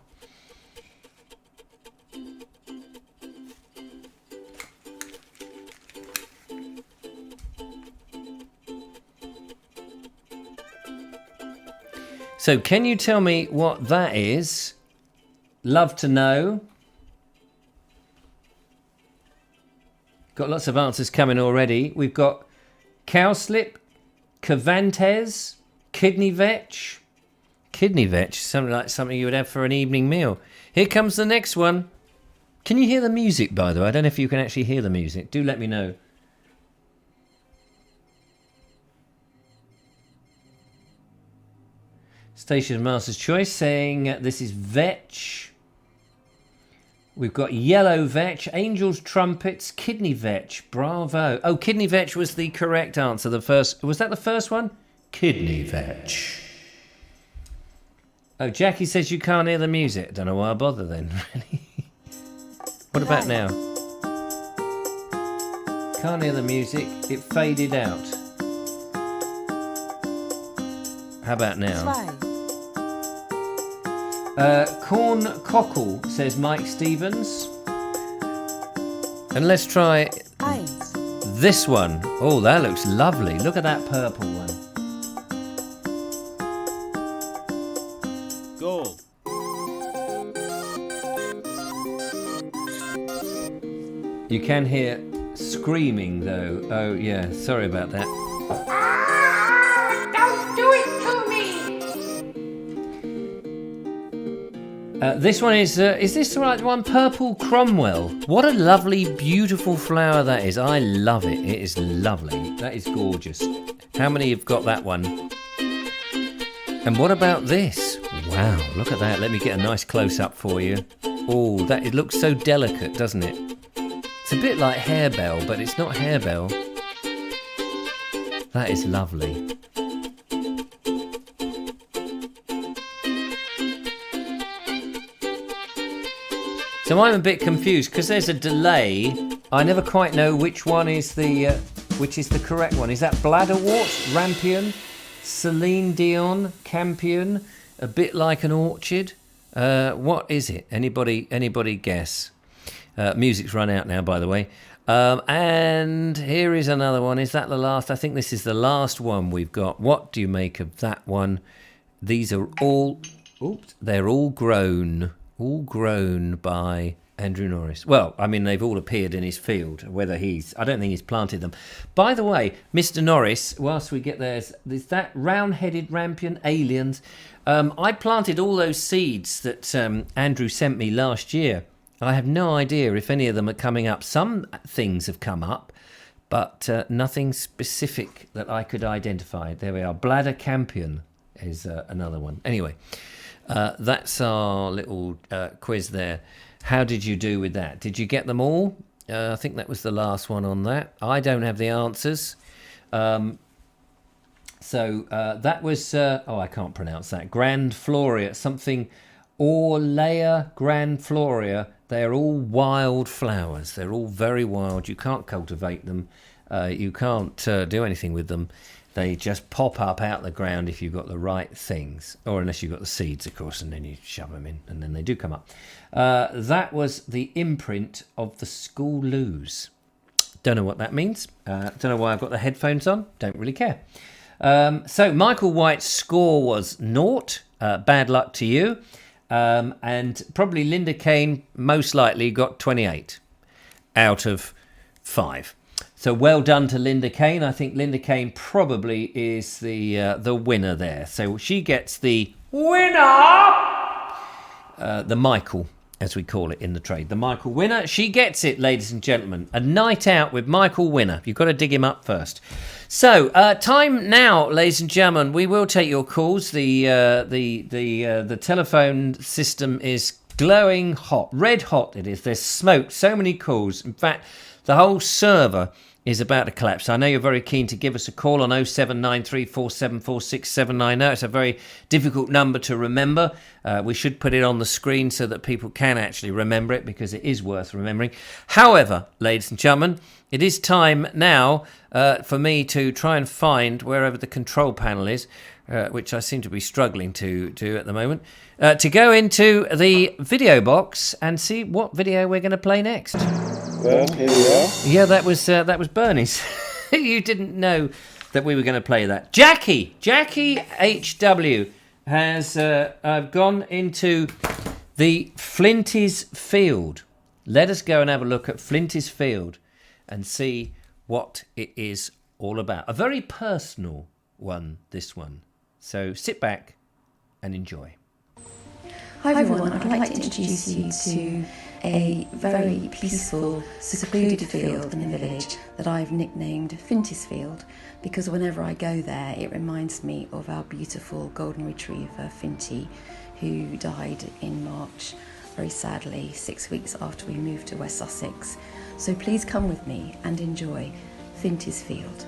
Speaker 3: So can you tell me what that is? Love to know. Got lots of answers coming already. We've got cowslip, cavantes, kidney vetch. Kidney vetch, something like something you would have for an evening meal. Here comes the next one. Can you hear the music, by the way? I don't know if you can actually hear the music. Do let me know. Station Master's Choice saying this is vetch. We've got yellow vetch, angel's trumpets, kidney vetch. Bravo. Oh, kidney vetch was the correct answer. The first, was that the first one? Kidney vetch. Oh, Jackie says you can't hear the music. Don't know why I bother then, really. What about now? Can't hear the music. It faded out. How about now?
Speaker 5: 2.
Speaker 3: Corn cockle, says Mike Stevens. And let's try
Speaker 5: 1.
Speaker 3: this one. Oh, that looks lovely. Look at that purple one.
Speaker 6: Go.
Speaker 3: You can hear screaming though. Oh yeah, sorry about that.
Speaker 7: Don't do it to me!
Speaker 3: This one is this the right one? Purple Cromwell. What a lovely, beautiful flower that is. I love it. It is lovely. That is gorgeous. How many have got that one? And what about this? Wow, look at that. Let me get a nice close-up for you. Oh, it looks so delicate, doesn't it? It's a bit like harebell, but it's not harebell. That is lovely. So I'm a bit confused because there's a delay. I never quite know which one is the correct one. Is that bladderwort, rampion, Celine Dion, campion, a bit like an orchid? What is it? Anybody guess? Music's run out now, by the way. And here is another one. Is that the last? I think this is the last one we've got. What do you make of that one? These are all... Oops, they're all grown by Andrew Norris. Well, I mean, they've all appeared in his field. I don't think he's planted them. By the way, Mr. Norris, whilst we get there, is that round-headed rampion, aliens. I planted all those seeds that Andrew sent me last year. I have no idea if any of them are coming up. Some things have come up, but nothing specific that I could identify. There we are. Bladder campion is another one. Anyway, that's our little quiz there. How did you do with that? Did you get them all? I think that was the last one on that. I don't have the answers. So that was... I can't pronounce that. Grandiflora, something... Orlea grandiflora. They're all wild flowers. They're all very wild. You can't cultivate them. You can't do anything with them. They just pop up out the ground if you've got the right things. Or unless you've got the seeds, of course, and then you shove them in, and then they do come up. That was the imprint of the school loos. Don't know what that means. Don't know why I've got the headphones on. Don't really care. So Michael White's score was 0. Bad luck to you. And probably Linda Kane most likely got 28 out of 5. So well done to Linda Kane. I think Linda Kane probably is the winner there. So she gets the winner, the Michael, as we call it in the trade. The Michael winner. She gets it, ladies and gentlemen. A night out with Michael Winner. You've got to dig him up first. So, time now, ladies and gentlemen. We will take your calls. The telephone system is glowing hot, red hot. It is. There's smoke. So many calls. In fact, the whole server is about to collapse. I know you're very keen to give us a call on 07934746790. It's a very difficult number to remember. We should put it on the screen so that people can actually remember it, because it is worth remembering. However, ladies and gentlemen, it is time now for me to try and find wherever the control panel is, which I seem to be struggling to do at the moment, to go into the video box and see what video we're going to play next.
Speaker 2: Well, here we are.
Speaker 3: Yeah, that was Bernie's. You didn't know that we were going to play that. Jackie HW has gone into the Flinty's Field. Let us go and have a look at Flinty's Field and see what it is all about. A very personal one, this one. So sit back and enjoy.
Speaker 8: Hi everyone, I'd like to introduce you to a very peaceful, secluded field in the village that I've nicknamed Finty's Field, because whenever I go there it reminds me of our beautiful golden retriever Finty, who died in March, very sadly, 6 weeks after we moved to West Sussex. So please come with me and enjoy Finty's Field.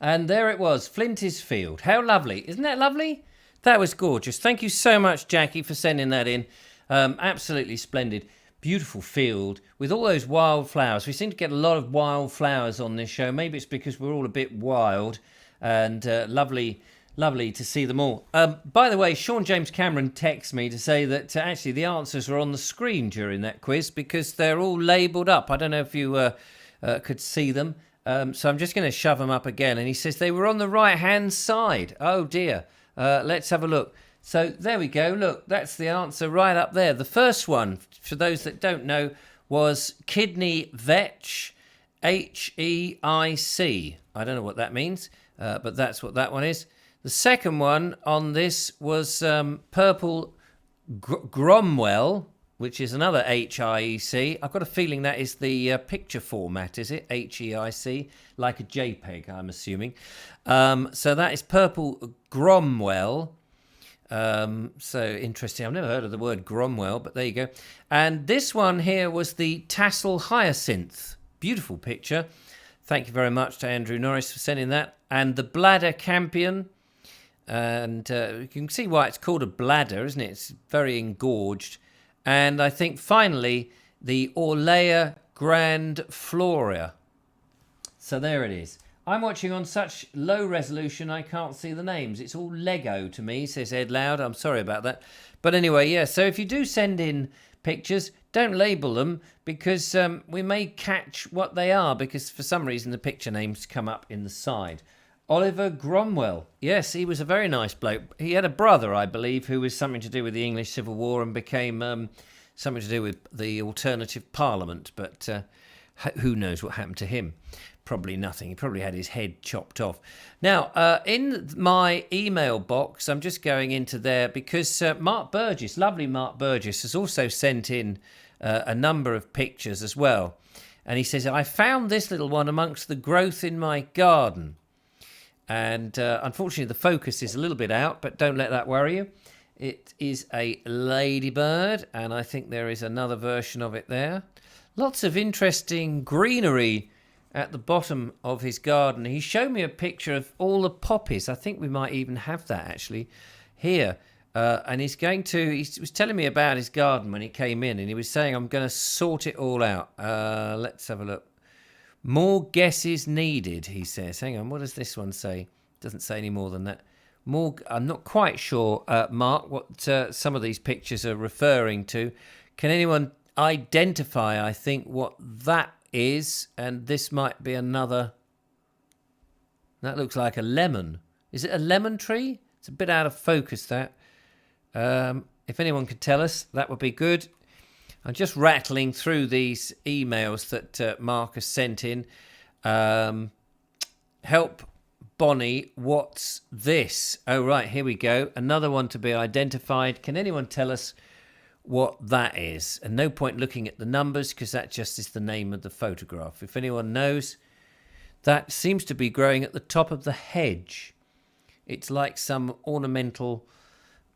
Speaker 3: And there it was, Flinty's Field. How lovely. Isn't that lovely? That was gorgeous. Thank you so much, Jackie, for sending that in. Absolutely splendid. Beautiful field with all those wildflowers. We seem to get a lot of wildflowers on this show. Maybe it's because we're all a bit wild, and lovely to see them all. By the way, Sean James Cameron texts me to say that actually the answers are on the screen during that quiz because they're all labelled up. I don't know if you could see them. So I'm just going to shove them up again. And he says they were on the right-hand side. Oh, dear. Let's have a look. So there we go. Look, that's the answer right up there. The first one, for those that don't know, was kidney vetch, Heic. I don't know what that means, but that's what that one is. The second one on this was purple Gromwell, which is another HIEC. I've got a feeling that is the picture format, is it? HEIC, like a JPEG, I'm assuming. So that is purple Gromwell. So interesting. I've never heard of the word Gromwell, but there you go. And this one here was the tassel hyacinth. Beautiful picture. Thank you very much to Andrew Norris for sending that. And the bladder campion. And you can see why it's called a bladder, isn't it? It's very engorged. And I think finally the Orlea grandiflora. So there it is. I'm watching on such low resolution I can't see the names. It's all Lego to me, says Ed Loud. I'm sorry about that. But anyway, yeah, so if you do send in pictures, don't label them because we may catch what they are because for some reason the picture names come up in the side. Oliver Cromwell. Yes, he was a very nice bloke. He had a brother, I believe, who was something to do with the English Civil War and became something to do with the alternative parliament. But who knows what happened to him? Probably nothing. He probably had his head chopped off. Now, in my email box, I'm just going into there because Mark Burgess, lovely Mark Burgess, has also sent in a number of pictures as well. And he says, I found this little one amongst the growth in my garden. And unfortunately, the focus is a little bit out, but don't let that worry you. It is a ladybird, and I think there is another version of it there. Lots of interesting greenery at the bottom of his garden. He showed me a picture of all the poppies. I think we might even have that actually here. And he was telling me about his garden when he came in, and he was saying, I'm going to sort it all out. Let's have a look. More guesses needed, he says. Hang on, what does this one say? Doesn't say any more than that. I'm not quite sure, Mark, what some of these pictures are referring to. Can anyone identify, I think, what that is? And this might be another. That looks like a lemon. Is it a lemon tree? It's a bit out of focus, that. If anyone could tell us, that would be good. I'm just rattling through these emails that Mark has sent in. Help, Bonnie, what's this? Oh, right, here we go. Another one to be identified. Can anyone tell us what that is? And no point looking at the numbers because that just is the name of the photograph. If anyone knows, that seems to be growing at the top of the hedge. It's like some ornamental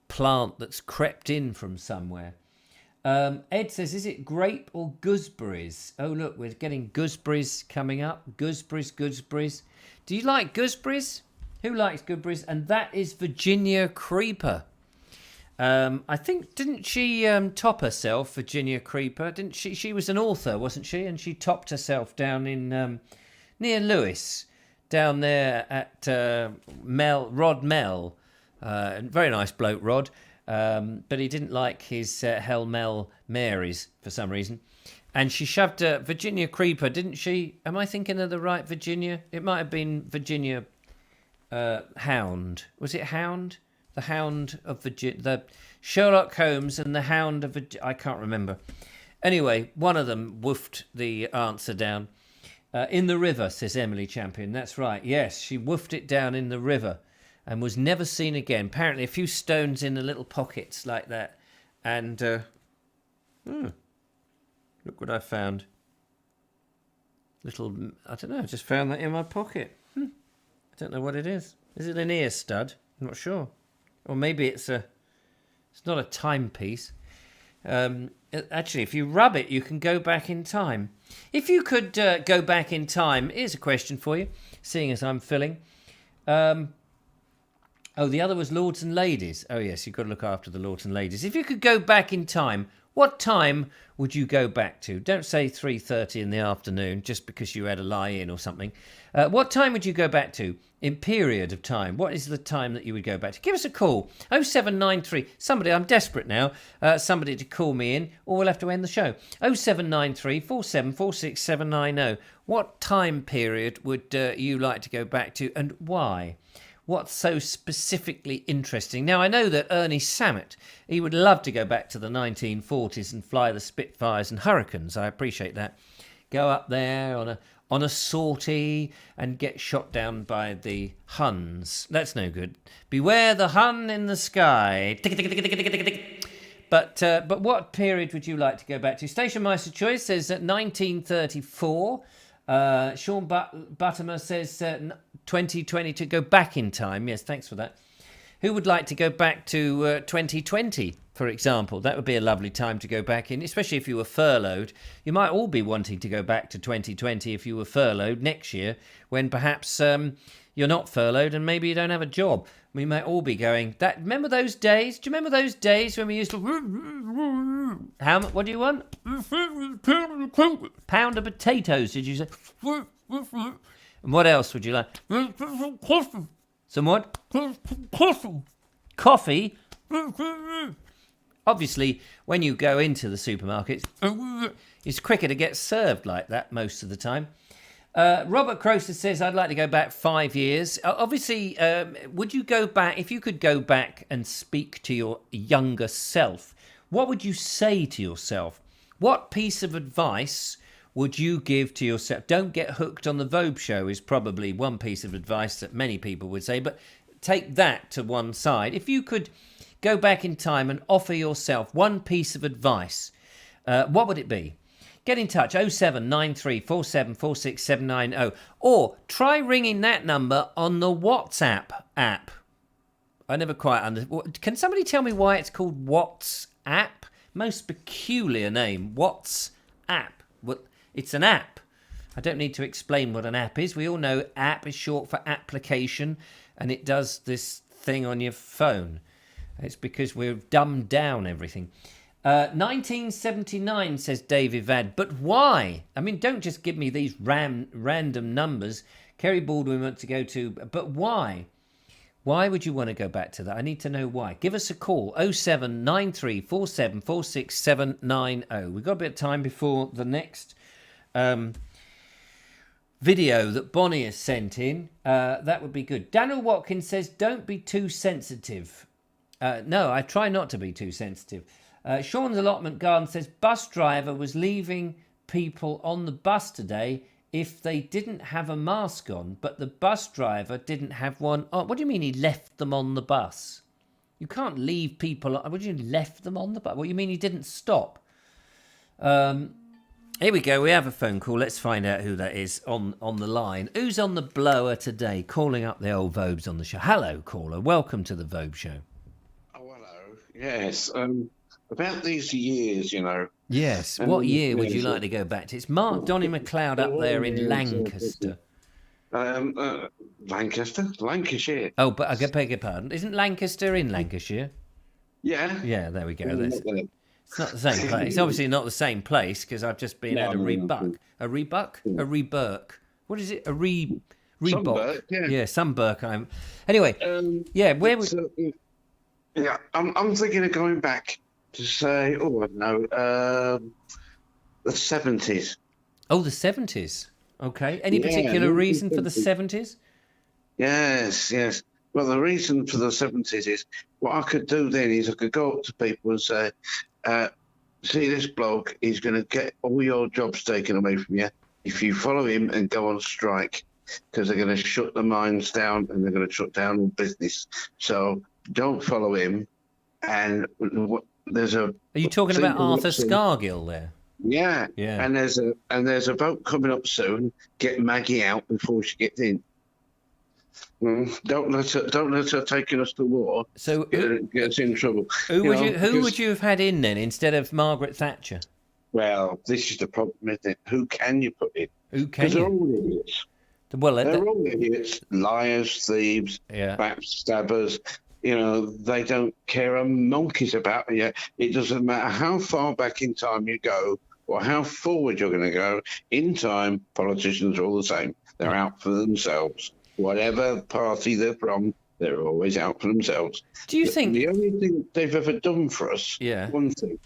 Speaker 3: plant that's crept in from somewhere. Ed says, is it grape or gooseberries? Oh, look, we're getting gooseberries coming up. Gooseberries. Do you like gooseberries? Who likes gooseberries? And that is Virginia Creeper. I think, didn't she top herself, Virginia Creeper? Didn't she? She was an author, wasn't she? And she topped herself down in near Lewis, down there at Rod Mel. Very nice bloke, Rod. But he didn't like his Hell Mel Marys for some reason. And she shoved Virginia Creeper, didn't she? Am I thinking of the right Virginia? It might have been Virginia Hound. Was it Hound? The Hound of Virginia. The Sherlock Holmes and the Hound of Virginia. I can't remember. Anyway, one of them woofed the answer down. In the river, says Emily Champion. That's right. Yes, she woofed it down in the river and was never seen again. Apparently a few stones in the little pockets like that. And, look what I found. I don't know, I just found that in my pocket. I don't know what it is. Is it an ear stud? I'm not sure. Or maybe it's not a timepiece. Actually, if you rub it, you can go back in time. If you could go back in time, here's a question for you, seeing as I'm filling. Oh, the other was Lords and Ladies. Oh, yes, you've got to look after the Lords and Ladies. If you could go back in time, what time would you go back to? Don't say 3:30 in the afternoon just because you had a lie-in or something. What time would you go back to in period of time? What is the time that you would go back to? Give us a call. 0793. Somebody, I'm desperate now. Somebody to call me in, or we'll have to end the show. 0793 4746 790. What time period would you like to go back to, and why? What's so specifically interesting? Now, I know that Ernie Sammet, he would love to go back to the 1940s and fly the Spitfires and Hurricanes. I appreciate that. Go up there on a sortie and get shot down by the Huns. That's no good. Beware the Hun in the sky. But what period would you like to go back to? Station Meister Choice says 1934. Sean Buttermer says 2020 to go back in time. Yes, thanks for that. Who would like to go back to 2020, for example? That would be a lovely time to go back in, especially if you were furloughed. You might all be wanting to go back to 2020 if you were furloughed next year, when perhaps you're not furloughed and maybe you don't have a job. We might all be going, remember those days? Do you remember those days when we used to... What do you want? Pound of potatoes, did you say? And what else would you like? Some what? Coffee? Obviously, when you go into the supermarkets, it's quicker to get served like that most of the time. Robert Croser says, I'd like to go back 5 years. Obviously, would you go back, if you could go back and speak to your younger self, what would you say to yourself? What piece of advice would you give to yourself? Don't get hooked on the Vobes show is probably one piece of advice that many people would say, but take that to one side. If you could go back in time and offer yourself one piece of advice, what would it be? Get in touch, 0793 4746 790, or try ringing that number on the WhatsApp app. I never quite understand. Can somebody tell me why it's called WhatsApp? Most peculiar name, WhatsApp. It's an app. I don't need to explain what an app is. We all know app is short for application, and it does this thing on your phone. It's because we've dumbed down everything. 1979, says Dave Vad. But why? I mean, don't just give me these random numbers. Kerry Baldwin wants to go to, but why? Why would you want to go back to that? I need to know why. Give us a call, 0793 4746 790. We've got a bit of time before the next video that Bonnie has sent in. That would be good. Daniel Watkins says, don't be too sensitive. No, I try not to be too sensitive. Sean's Allotment Garden says, bus driver was leaving people on the bus today if they didn't have a mask on, but the bus driver didn't have one on. What do you mean he left them on the bus? You can't leave people... What do you mean left them on the bus? What do you mean he didn't stop? Here we go. We have a phone call. Let's find out who that is on the line. Who's on the blower today, calling up the old Vobes on the show? Hello, caller. Welcome to the Vobes show.
Speaker 5: Oh, hello. Yes. About these years, you know.
Speaker 3: Yes. What year would you like to go back to? It's Mark Donny McLeod up there in Lancaster.
Speaker 5: Lancashire.
Speaker 3: Oh, but I beg your pardon. Isn't Lancaster in Lancashire?
Speaker 5: Yeah.
Speaker 3: Yeah, there we go. It's not the same place. It's obviously not the same place because I've just been at a rebuck. A rebuck? A reburk. What is it? A rebuck?
Speaker 5: Sunburk, yeah.
Speaker 3: Yeah, Sunburk. Anyway, yeah, where would...
Speaker 5: Yeah, I'm thinking of going back to say, I don't know, the 70s.
Speaker 3: Oh, the 70s. Okay. Any particular reason for the 70s?
Speaker 5: Yes. Well, the reason for the 70s is what I could do then is I could go up to people and say, see this bloke, he's going to get all your jobs taken away from you if you follow him and go on strike, because they're going to shut the mines down and they're going to shut down all business. So don't follow him. And there's a...
Speaker 3: Are you talking about Arthur Scargill there?
Speaker 5: Yeah. And there's a vote coming up soon. Get Maggie out before she gets in. Don't let her taking us to war.
Speaker 3: So
Speaker 5: get us in trouble.
Speaker 3: Who would you have had in then instead of Margaret Thatcher?
Speaker 5: Well, this is the problem, isn't it? Who can you put in?
Speaker 3: Who can you?
Speaker 5: Because they're all idiots.
Speaker 3: Well,
Speaker 5: they're all idiots, liars, thieves, backstabbers. You know, they don't care a monkey's about it. It doesn't matter how far back in time you go or how forward you're going to go. In time, politicians are all the same. They're out for themselves. Whatever party they're from, they're always out for themselves.
Speaker 3: Do you think
Speaker 5: the only thing they've ever done for us, one thing,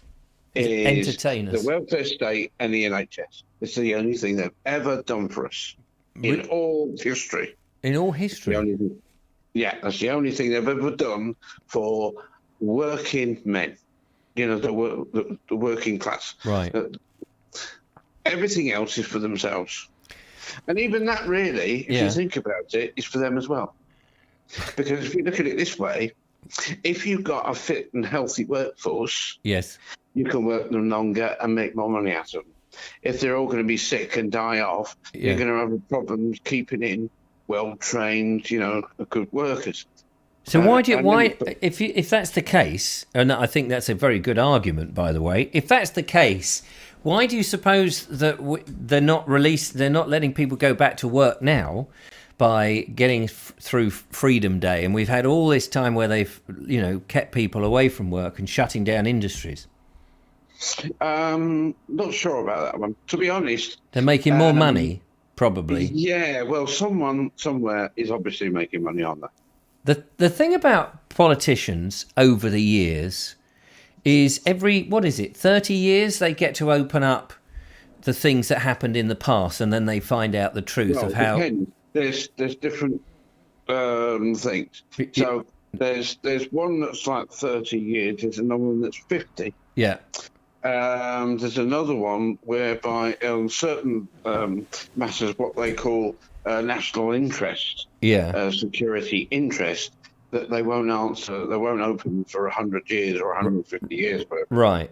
Speaker 5: is
Speaker 3: entertain us?
Speaker 5: The welfare state and the NHS. It's the only thing they've ever done for us in all history.
Speaker 3: In all history?
Speaker 5: That's the only thing they've ever done for working men. You know, the working class.
Speaker 3: Right.
Speaker 5: Everything else is for themselves. And even that, really, if you think about it, is for them as well. Because if you look at it this way, if you've got a fit and healthy workforce, you can work them longer and make more money out of them. If they're all going to be sick and die off, you're going to have problems keeping in well-trained, good workers.
Speaker 3: So if that's the case, and I think that's a very good argument, by the way, if that's the case, why do you suppose that they're not letting people go back to work now by getting through Freedom Day? And we've had all this time where they've, kept people away from work and shutting down industries.
Speaker 5: Not sure about that one. To be honest,
Speaker 3: they're making more money, probably.
Speaker 5: Yeah, well, someone somewhere is obviously making money on that.
Speaker 3: The thing about politicians over the years is 30 years they get to open up the things that happened in the past, and then they find out the truth of how.
Speaker 5: There's different things. So there's one that's like 30 years. There's another one that's 50.
Speaker 3: Yeah.
Speaker 5: There's another one whereby certain matters, what they call national interest, security interest, that they won't answer. They won't open for 100 years or 150 years.
Speaker 3: Right.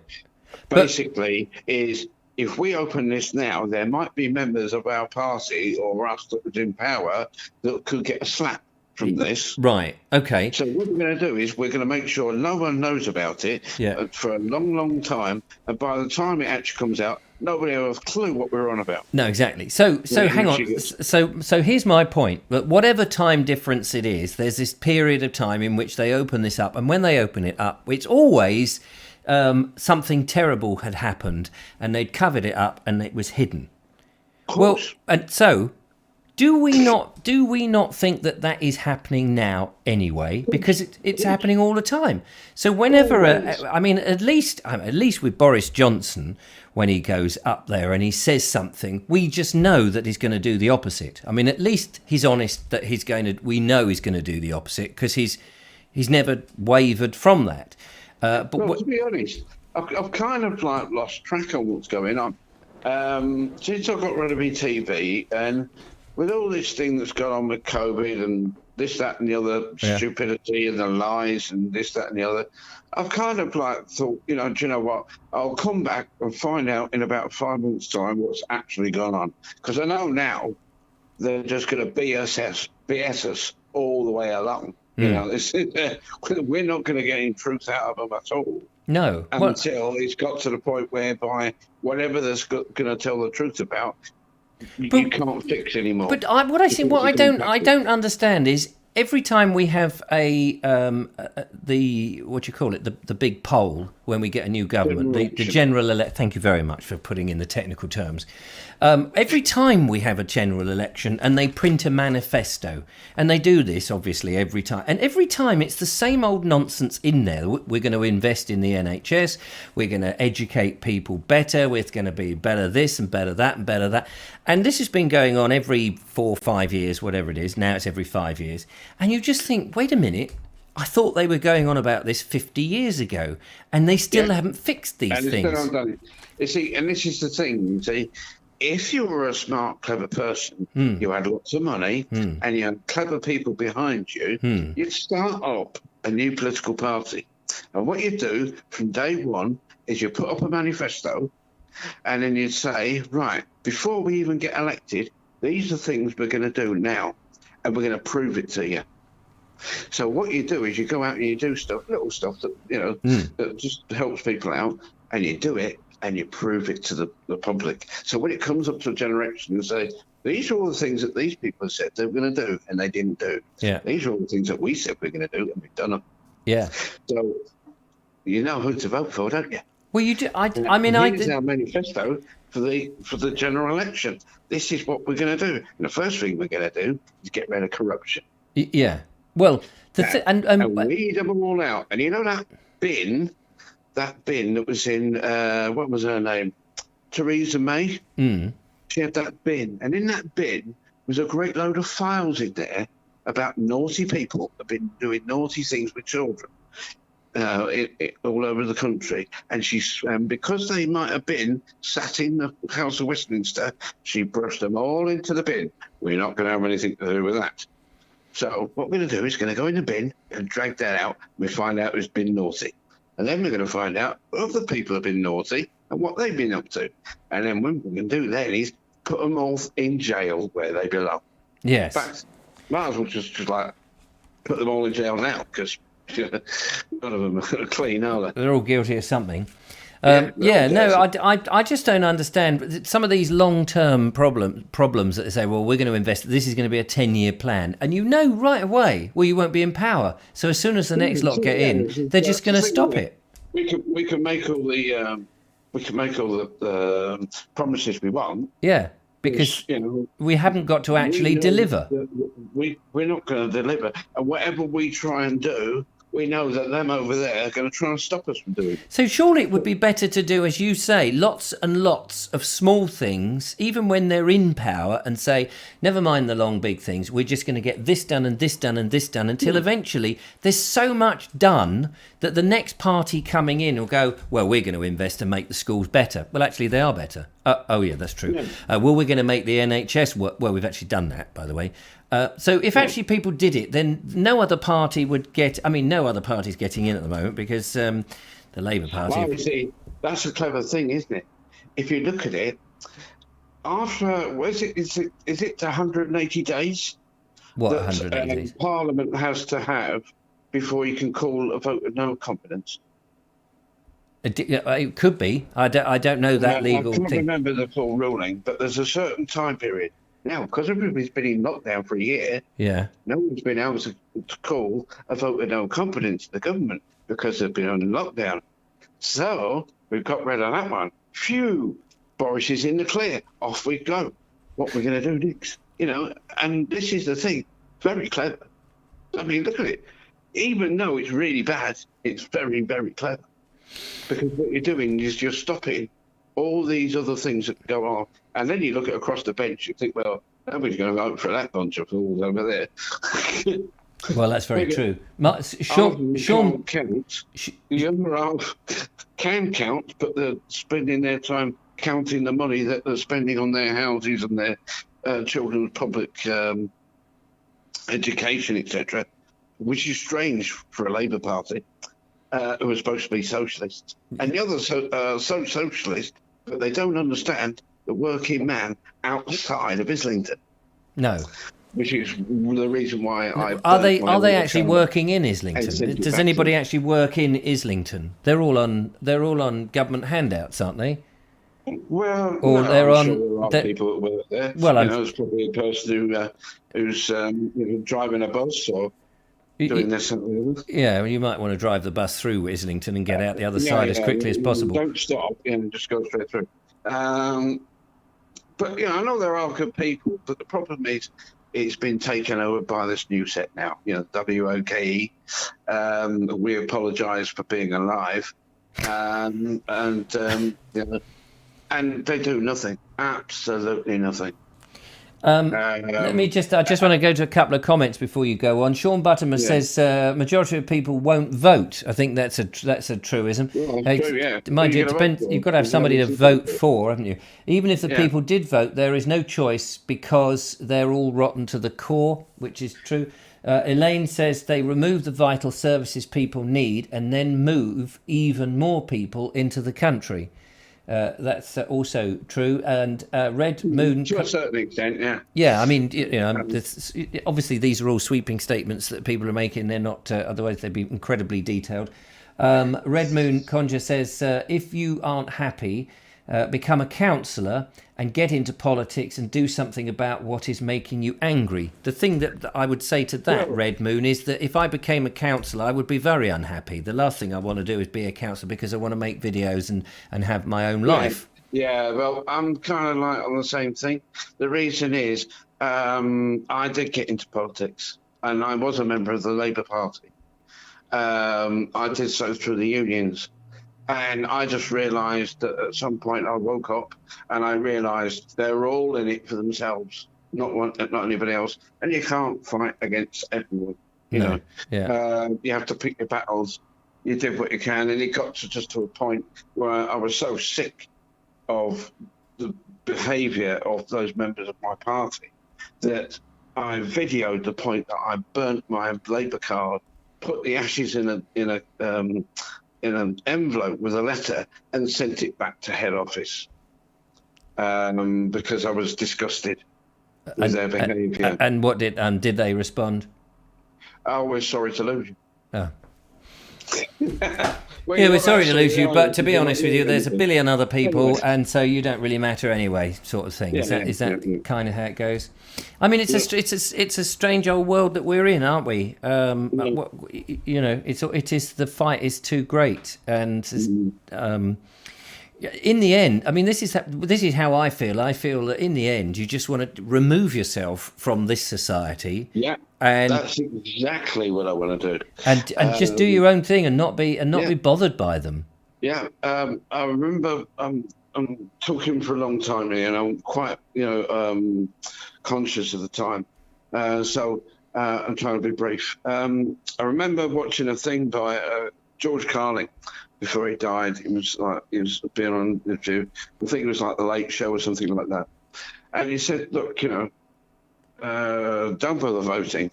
Speaker 5: Basically, is if we open this now, there might be members of our party or us that was in power that could get a slap from this.
Speaker 3: Right. Okay.
Speaker 5: So what we're going to do is we're going to make sure no one knows about it for a long, long time. And by the time it actually comes out, nobody will have a clue what we're on about.
Speaker 3: No, exactly. So hang on. So here's my point. That whatever time difference it is, there's this period of time in which they open this up. And when they open it up, it's always something terrible had happened and they'd covered it up and it was hidden. Well, and so do we not think that is happening now anyway? Because it's happening all the time. So whenever, at least with Boris Johnson, when he goes up there and he says something, we just know that he's going to do the opposite. I mean, at least he's honest that we know he's going to do the opposite because he's never wavered from that.
Speaker 5: To be honest, I've kind of lost track of what's going on. Since I got rid of my TV and with all this thing that's gone on with COVID and this, that and the other stupidity and the lies and this, that and the other, I've kind of thought, do you know what? I'll come back and find out in about 5 months' time what's actually gone on. Because I know now they're just going to BS us all the way along. We're not going to get any truth out of them at all.
Speaker 3: No.
Speaker 5: Until it's got to the point whereby whatever they're going to tell the truth about, you can't fix anymore.
Speaker 3: But I don't understand is every time we have the big poll when we get a new government, the general election. Thank you very much for putting in the technical terms. Every time we have a general election and they print a manifesto, and they do this obviously every time, and every time it's the same old nonsense in there. We're going to invest in the NHS, we're going to educate people better, we're going to be better this and better that and better that. And this has been going on every 4 or 5 years, whatever it is. Now it's every 5 years. And you just think, wait a minute, I thought they were going on about this 50 years ago, and they still haven't fixed these things.
Speaker 5: You see, and this is the thing, you see, if you were a smart, clever person, you had lots of money, and you had clever people behind you, you'd start up a new political party. And what you do from day one is you put up a manifesto, and then you'd say, right, before we even get elected, these are things we're going to do now, and we're going to prove it to you. So what you do is you go out and you do little stuff that, that just helps people out, and you do it, and you prove it to the public. So when it comes up to a generation and say, these are all the things that these people said they were going to do, and they didn't do.
Speaker 3: Yeah.
Speaker 5: These are all the things that we said we are going to do, and we've done them.
Speaker 3: Yeah.
Speaker 5: So you know who to vote for, don't you?
Speaker 3: Well, you do. I mean,
Speaker 5: Here's our manifesto for the general election. This is what we're going to do. And the first thing we're going to do is get rid of corruption.
Speaker 3: Yeah. Well,
Speaker 5: and weed them all out. And you know that bin that was in what was her name? Theresa May.
Speaker 3: Mm.
Speaker 5: She had that bin, and in that bin was a great load of files in there about naughty people that have been doing naughty things with children all over the country. And because they might have been sat in the House of Westminster, she brushed them all into the bin. We're not going to have anything to do with that. So what we're going to do is going to go in the bin and drag that out. We find out who's been naughty. And then we're going to find out who other people have been naughty and what they've been up to. And then what we're going to do then is put them all in jail where they belong.
Speaker 3: Yes.
Speaker 5: In fact, might as well just like put them all in jail now, because none of them are clean, are they?
Speaker 3: They're all guilty of something. I just don't understand some of these long-term problems that they say, well, we're going to invest, this is going to be a 10-year plan. And you know right away, well, you won't be in power. So as soon as the next lot get in, they're just going to stop it.
Speaker 5: We can make all the promises we want.
Speaker 3: Yeah, because we haven't got to actually deliver.
Speaker 5: We're not going to deliver. And whatever we try and do, we know that them over there are going to try and stop us from doing it.
Speaker 3: So surely it would be better to do, as you say, lots and lots of small things, even when they're in power, and say, never mind the long, big things. We're just going to get this done and this done and this done until eventually there's so much done that the next party coming in will go, well, we're going to invest and make the schools better. Well, actually, they are better. Oh, yeah, that's true.
Speaker 5: Yeah.
Speaker 3: Well, we're going to make the NHS work. Well, we've actually done that, by the way. So if actually people did it, then no other party would get... I mean, no other party's getting in at the moment because the Labour Party...
Speaker 5: Well, you see, that's a clever thing, isn't it? If you look at it, after... Is it 180 days?
Speaker 3: What,
Speaker 5: that
Speaker 3: 180 days?
Speaker 5: Parliament has to have before you can call a vote of no confidence.
Speaker 3: It could be. I don't know that legal thing.
Speaker 5: I can't remember the full ruling, but there's a certain time period. Now, because everybody's been in lockdown for a year, no one's been able to call a vote of no confidence to the government because they've been on lockdown. So we've got rid of that one. Phew, Boris is in the clear. Off we go. What we're going to do next? And this is the thing. Very clever. I mean, look at it. Even though it's really bad, it's very, very clever. Because what you're doing is you're stopping all these other things that go on. And then you look at across the bench, you think, well, nobody's going to vote for that bunch of fools over there.
Speaker 3: Well, that's very true.
Speaker 5: Sean count. The other half can count, but they're spending their time counting the money that they're spending on their houses and their children's public education, etc., which is strange for a Labour Party who are supposed to be socialists. And the others are so socialist, but they don't understand the working man outside of Islington.
Speaker 3: No.
Speaker 5: Which is the reason why
Speaker 3: are they actually working in Islington? Does anybody actually work in Islington? They're all on government handouts, aren't they?
Speaker 5: Well,
Speaker 3: or
Speaker 5: no,
Speaker 3: they're
Speaker 5: I'm
Speaker 3: on.
Speaker 5: Sure there are people that work there.
Speaker 3: Well,
Speaker 5: there's probably a person who's driving a bus or doing this.
Speaker 3: Yeah, well, you might want to drive the bus through Islington and get out the other side as quickly as possible.
Speaker 5: Don't stop and just go straight through. But I know there are good people, but the problem is it's been taken over by this new set now. WOKE. We apologise for being alive, and they do nothing, absolutely nothing.
Speaker 3: Let me I just want to go to a couple of comments before you go on. Sean Butterman says majority of people won't vote. I think that's a truism.
Speaker 5: Well, true, yeah.
Speaker 3: Mind you, it depends. You've got to have somebody to vote for, haven't you? Even if the people did vote, there is no choice because they're all rotten to the core, which is true. Elaine says they remove the vital services people need and then move even more people into the country. That's also true. And Red Moon...
Speaker 5: To a certain extent, yeah.
Speaker 3: Yeah, I mean, obviously these are all sweeping statements that people are making. They're not, otherwise they'd be incredibly detailed. Red Moon Conjure says, if you aren't happy, become a counsellor and get into politics and do something about what is making you angry. The thing that I would say to that, Red Moon, is that if I became a counsellor, I would be very unhappy. The last thing I want to do is be a counsellor because I want to make videos and have my own life.
Speaker 5: Yeah, well, I'm kind of like on the same thing. The reason is I did get into politics, and I was a member of the Labour Party. I did so through the unions. And I just realised that at some point I woke up and I realised they're all in it for themselves, not anybody else. And you can't fight against everyone, you know.
Speaker 3: Yeah.
Speaker 5: You have to pick your battles. You did what you can, and it got to a point where I was so sick of the behaviour of those members of my party that I videoed the point that I burnt my Labour card, put the ashes in an envelope with a letter and sent it back to head office because I was disgusted with their behaviour.
Speaker 3: And what did they respond?
Speaker 5: Oh, we're sorry to lose you.
Speaker 3: Oh. Yeah, we're sorry to lose you, but to be honest with you, there's a billion other people, and so you don't really matter anyway, sort of thing. Is that kind of how it goes? I mean, it's a strange old world that we're in, aren't we? You know, it is the fight is too great, and in the end, I mean, this is how I feel. I feel that in the end, you just want to remove yourself from this society.
Speaker 5: Yeah. And that's exactly what I want to do.
Speaker 3: And just do your own thing and not be bothered by them.
Speaker 5: Yeah. I remember I'm talking for a long time here, and I'm quite conscious of the time. So I'm trying to be brief. I remember watching a thing by George Carlin before he died. He was being on the interview. I think it was like the Late Show or something like that. And he said, "Look, don't bother voting,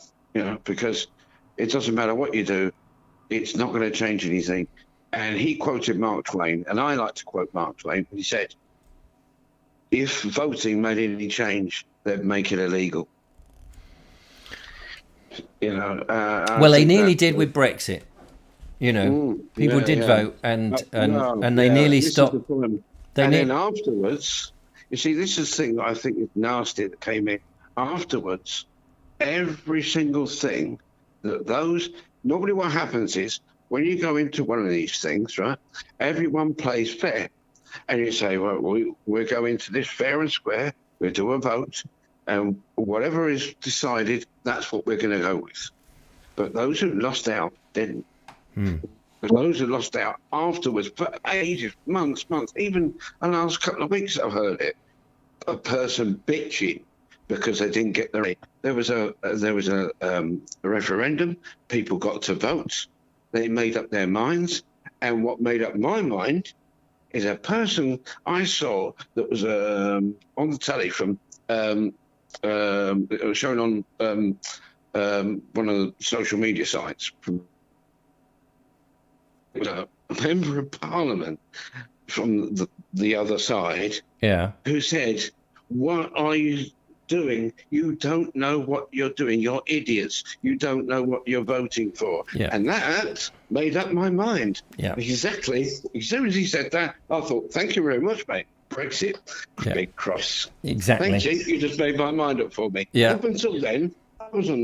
Speaker 5: because it doesn't matter what you do, it's not going to change anything." And he quoted Mark Twain, and I like to quote Mark Twain. He said, "If voting made any change, they'd make it illegal."
Speaker 3: Well, they nearly did with Brexit. People did vote, and they nearly stopped.
Speaker 5: Then afterwards, you see, this is the thing that I think is nasty that came in. Afterwards, every single thing normally what happens is when you go into one of these things, right, everyone plays fair. And you say, well, we're going to this fair and square, we'll do a vote, and whatever is decided, that's what we're going to go with. But those who lost out didn't. Those who lost out afterwards, for ages, months, even the last couple of weeks I've heard it, a person bitching because they didn't get the right. There was a referendum. People got to vote. They made up their minds. And what made up my mind is a person I saw that was on the telly from it was shown on one of the social media sites. It was a member of Parliament from the other side, who said, "What are you doing? You don't know what you're doing. You're idiots. You don't know what you're voting for." And that made up my mind. Exactly. As soon as he said that, I thought, "Thank you very much, mate. Brexit, big cross."
Speaker 3: Exactly.
Speaker 5: Thank you. You just made my mind up for me. Up until then, I was on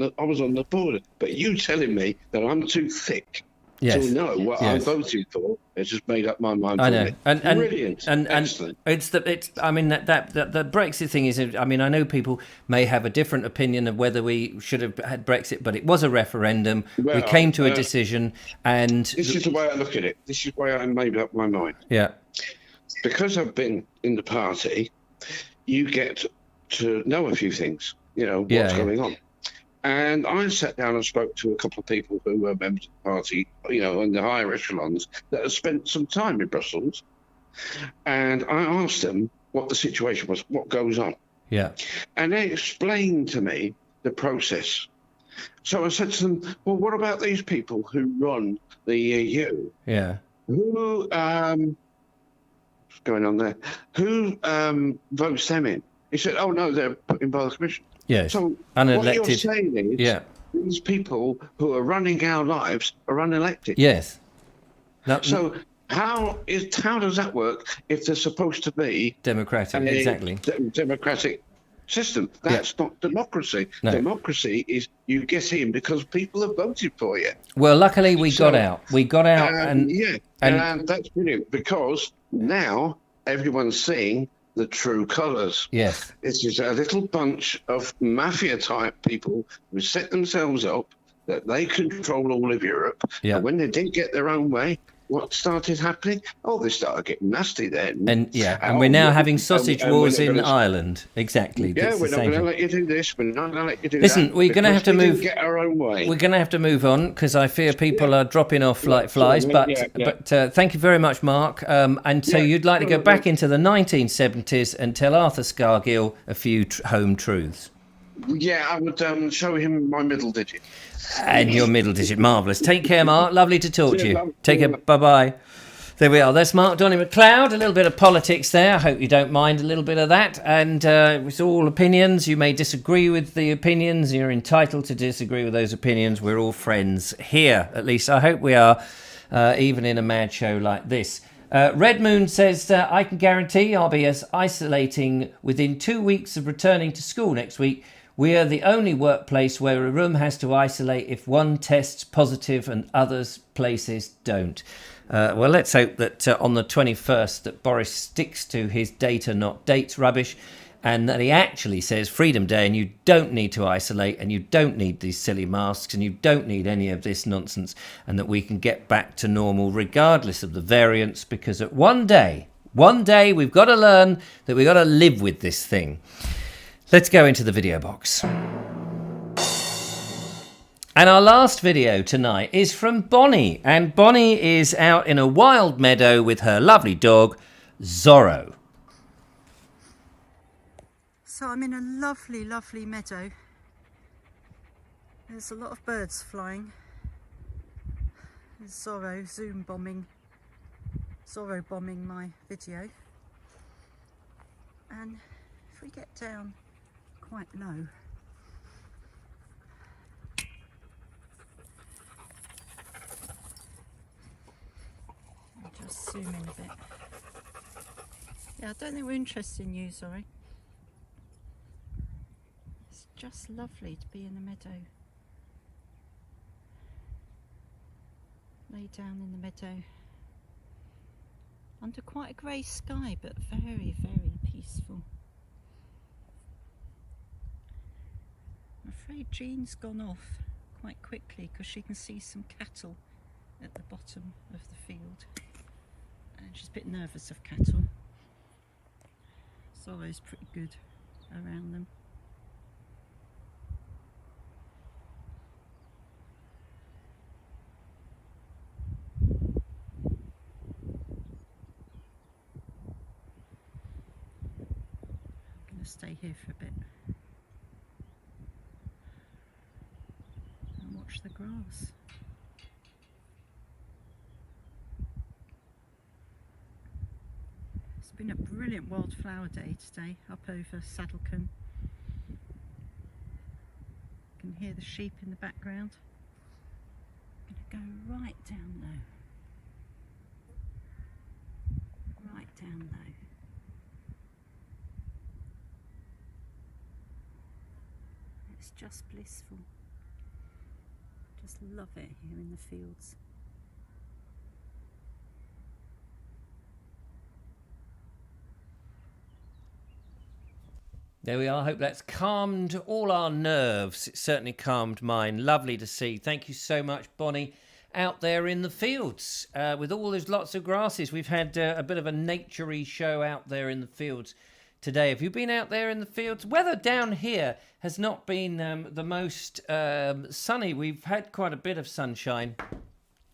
Speaker 5: the border. But you telling me that I'm too thick to know what I'm voting for, it's just made up my mind.
Speaker 3: I know,
Speaker 5: me.
Speaker 3: and
Speaker 5: Brilliant, excellent.
Speaker 3: I mean that the Brexit thing is. I mean, I know people may have a different opinion of whether we should have had Brexit, but it was a referendum.
Speaker 5: Well,
Speaker 3: we came to a decision, and
Speaker 5: this is the way I look at it. This is why I made up my mind.
Speaker 3: Yeah,
Speaker 5: because I've been in the party, you get to know a few things. What's going on. And I sat down and spoke to a couple of people who were members of the party, in the higher echelons that had spent some time in Brussels. And I asked them what the situation was, what goes on.
Speaker 3: Yeah.
Speaker 5: And they explained to me the process. So I said to them, well, what about these people who run the EU?
Speaker 3: Yeah.
Speaker 5: What's going on there? Who votes them in? He said, oh, no, they're put in by the Commission.
Speaker 3: Yes,
Speaker 5: so
Speaker 3: unelected.
Speaker 5: What you're saying is these people who are running our lives are unelected.
Speaker 3: Yes. No,
Speaker 5: So how does that work if they're supposed to be
Speaker 3: democratic, exactly.
Speaker 5: Democratic system? That's not democracy.
Speaker 3: No.
Speaker 5: Democracy is you get in because people have voted for you.
Speaker 3: Well, luckily we got out. We got out,
Speaker 5: and that's brilliant because now everyone's seeing the true colours.
Speaker 3: Yes.
Speaker 5: This is a little bunch of mafia-type people who set themselves up that they control all of Europe.
Speaker 3: Yeah.
Speaker 5: And when they didn't get their own way, what started happening? Oh, they started getting nasty then.
Speaker 3: And we're now having sausage wars in Ireland. Exactly.
Speaker 5: Yeah, we're not going to let you do this. We're not going to let you do that.
Speaker 3: Listen, we're going to have to move.
Speaker 5: Get our own way.
Speaker 3: We're going to have to move on because I fear people are dropping off like flies. But thank you very much, Mark. And so you'd like to go back into the 1970s and tell Arthur Scargill a few home truths.
Speaker 5: Yeah, I would show him my middle digit.
Speaker 3: And your middle digit, marvellous. Take care, Mark. Lovely to talk to you. Take care. Bye-bye. There we are. That's Mark Donny McLeod. A little bit of politics there. I hope you don't mind a little bit of that. And it's all opinions. You may disagree with the opinions. You're entitled to disagree with those opinions. We're all friends here. At least I hope we are, even in a mad show like this. Red Moon says, I can guarantee I'll be isolating within 2 weeks of returning to school next week. We are the only workplace where a room has to isolate if one tests positive and others places don't. Well, let's hope that on the 21st that Boris sticks to his data not dates rubbish and that he actually says Freedom Day and you don't need to isolate and you don't need these silly masks and you don't need any of this nonsense and that we can get back to normal regardless of the variants because at one day we've got to learn that we've got to live with this thing. Let's go into the video box. And our last video tonight is from Bonnie. And Bonnie is out in a wild meadow with her lovely dog, Zorro.
Speaker 6: So I'm in a lovely, lovely meadow. There's a lot of birds flying. There's Zorro Zorro bombing my video. And if we get down quite low, I'll just zoom in a bit. Yeah, I don't think we're interested in you, sorry. It's just lovely to be in the meadow. Lay down in the meadow under quite a grey sky, but very, very peaceful. I'm afraid Jean's gone off quite quickly because she can see some cattle at the bottom of the field and she's a bit nervous of cattle. Zorro's pretty good around them. I'm going to stay here for a bit and watch the grass. It's been a brilliant wildflower day today up over Saddlecombe. You can hear the sheep in the background. I'm going to go right down low. Right down low. It's just blissful. Just love it here in the fields.
Speaker 3: There we are. I hope that's calmed all our nerves. It certainly calmed mine. Lovely to see. Thank you so much, Bonnie, out there in the fields with all those lots of grasses. We've had a bit of a naturey show out there in the fields today. Have you been out there in the fields? Weather down here has not been the most sunny. We've had quite a bit of sunshine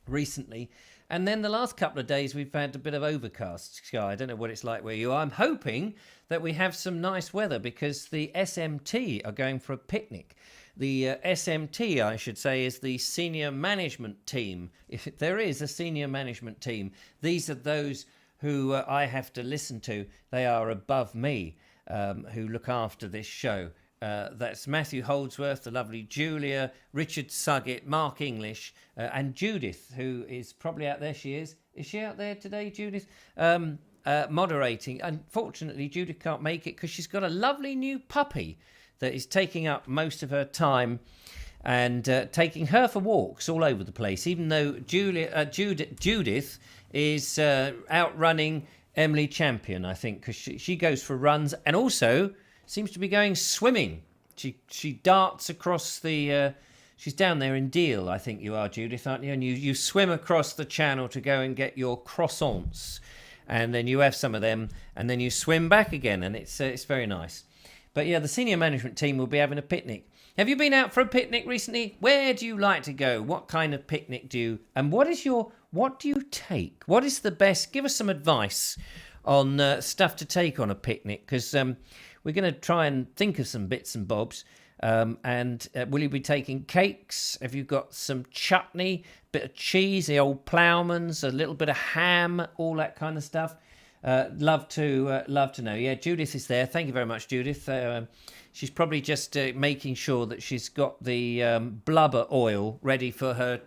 Speaker 3: recently. And then the last couple of days, we've had a bit of overcast sky. I don't know what it's like where you are. I'm hoping that we have some nice weather because the SMT are going for a picnic. The SMT, I should say, is the senior management team. If there is a senior management team, these are those who I have to listen to. They are above me, who look after this show. That's Matthew Holdsworth, the lovely Julia, Richard Suggett, Mark English, and Judith, who is probably out there. She is. Is she out there today, Judith? Moderating. Unfortunately, Judith can't make it because she's got a lovely new puppy that is taking up most of her time and taking her for walks all over the place, even though Judith is out running Emily Champion, I think, because she goes for runs and also seems to be going swimming. She darts across the... she's down there in Deal, I think you are, Judith, aren't you? And you swim across the channel to go and get your croissants. And then you have some of them, and then you swim back again, and it's very nice. But yeah, the senior management team will be having a picnic. Have you been out for a picnic recently? Where do you like to go? What kind of picnic do you... And what do you take? What is the best... Give us some advice on stuff to take on a picnic, because we're going to try and think of some bits and bobs. And will you be taking cakes? Have you got some chutney, bit of cheese, the old ploughman's, a little bit of ham, all that kind of stuff? Love to know. Yeah, Judith is there. Thank you very much, Judith. She's probably just making sure that she's got the blubber oil ready for her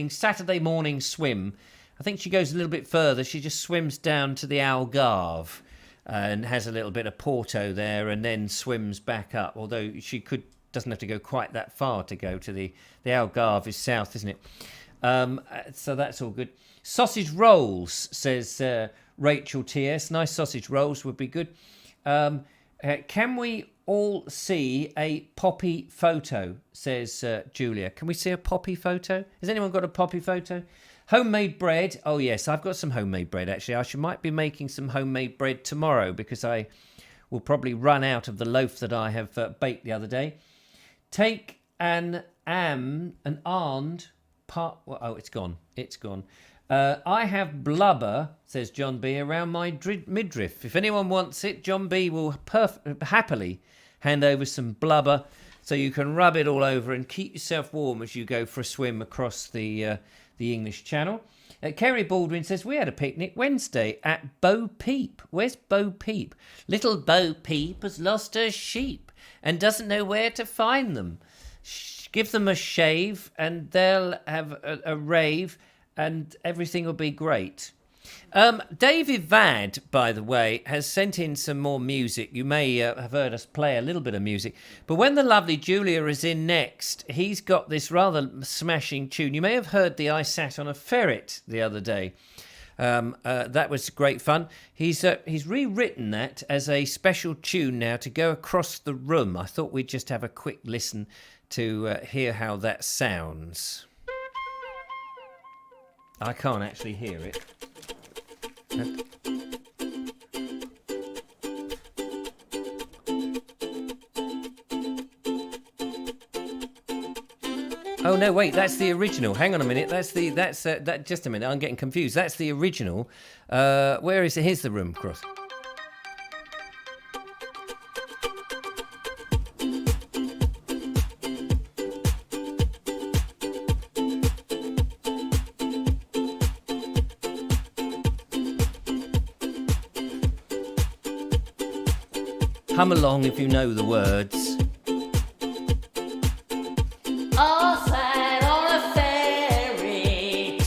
Speaker 3: Saturday morning swim. I think she goes a little bit further. She just swims down to the Algarve and has a little bit of Porto there and then swims back up, although she doesn't have to go quite that far to go to the Algarve is south, isn't it? So that's all good. Sausage rolls, says Rachel T.S. Nice sausage rolls would be good. Can we all see a poppy photo, says Julia. Can we see a poppy photo? Has anyone got a poppy photo? Homemade bread. Oh, yes, I've got some homemade bread, actually. might be making some homemade bread tomorrow because I will probably run out of the loaf that I have baked the other day. Take an armed part... Oh, it's gone. It's gone. I have blubber, says John B, around my midriff. If anyone wants it, John B will happily hand over some blubber so you can rub it all over and keep yourself warm as you go for a swim across the English Channel. Kerry Baldwin says, we had a picnic Wednesday at Bo Peep. Where's Bo Peep? Little Bo Peep has lost her sheep and doesn't know where to find them. Give them a shave and they'll have a rave and everything will be great. David Vad, by the way, has sent in some more music. You may have heard us play a little bit of music. But when the lovely Julia is in next, he's got this rather smashing tune. You may have heard the I Sat on a Ferret the other day. That was great fun. He's rewritten that as a special tune now to go across the room. I thought we'd just have a quick listen to hear how that sounds. I can't actually hear it. Oh no! Wait, that's the original. Hang on a minute. That. Just a minute. I'm getting confused. That's the original. Where is it? Here's the room cross. Hum along if you know the words. I sat on a ferret.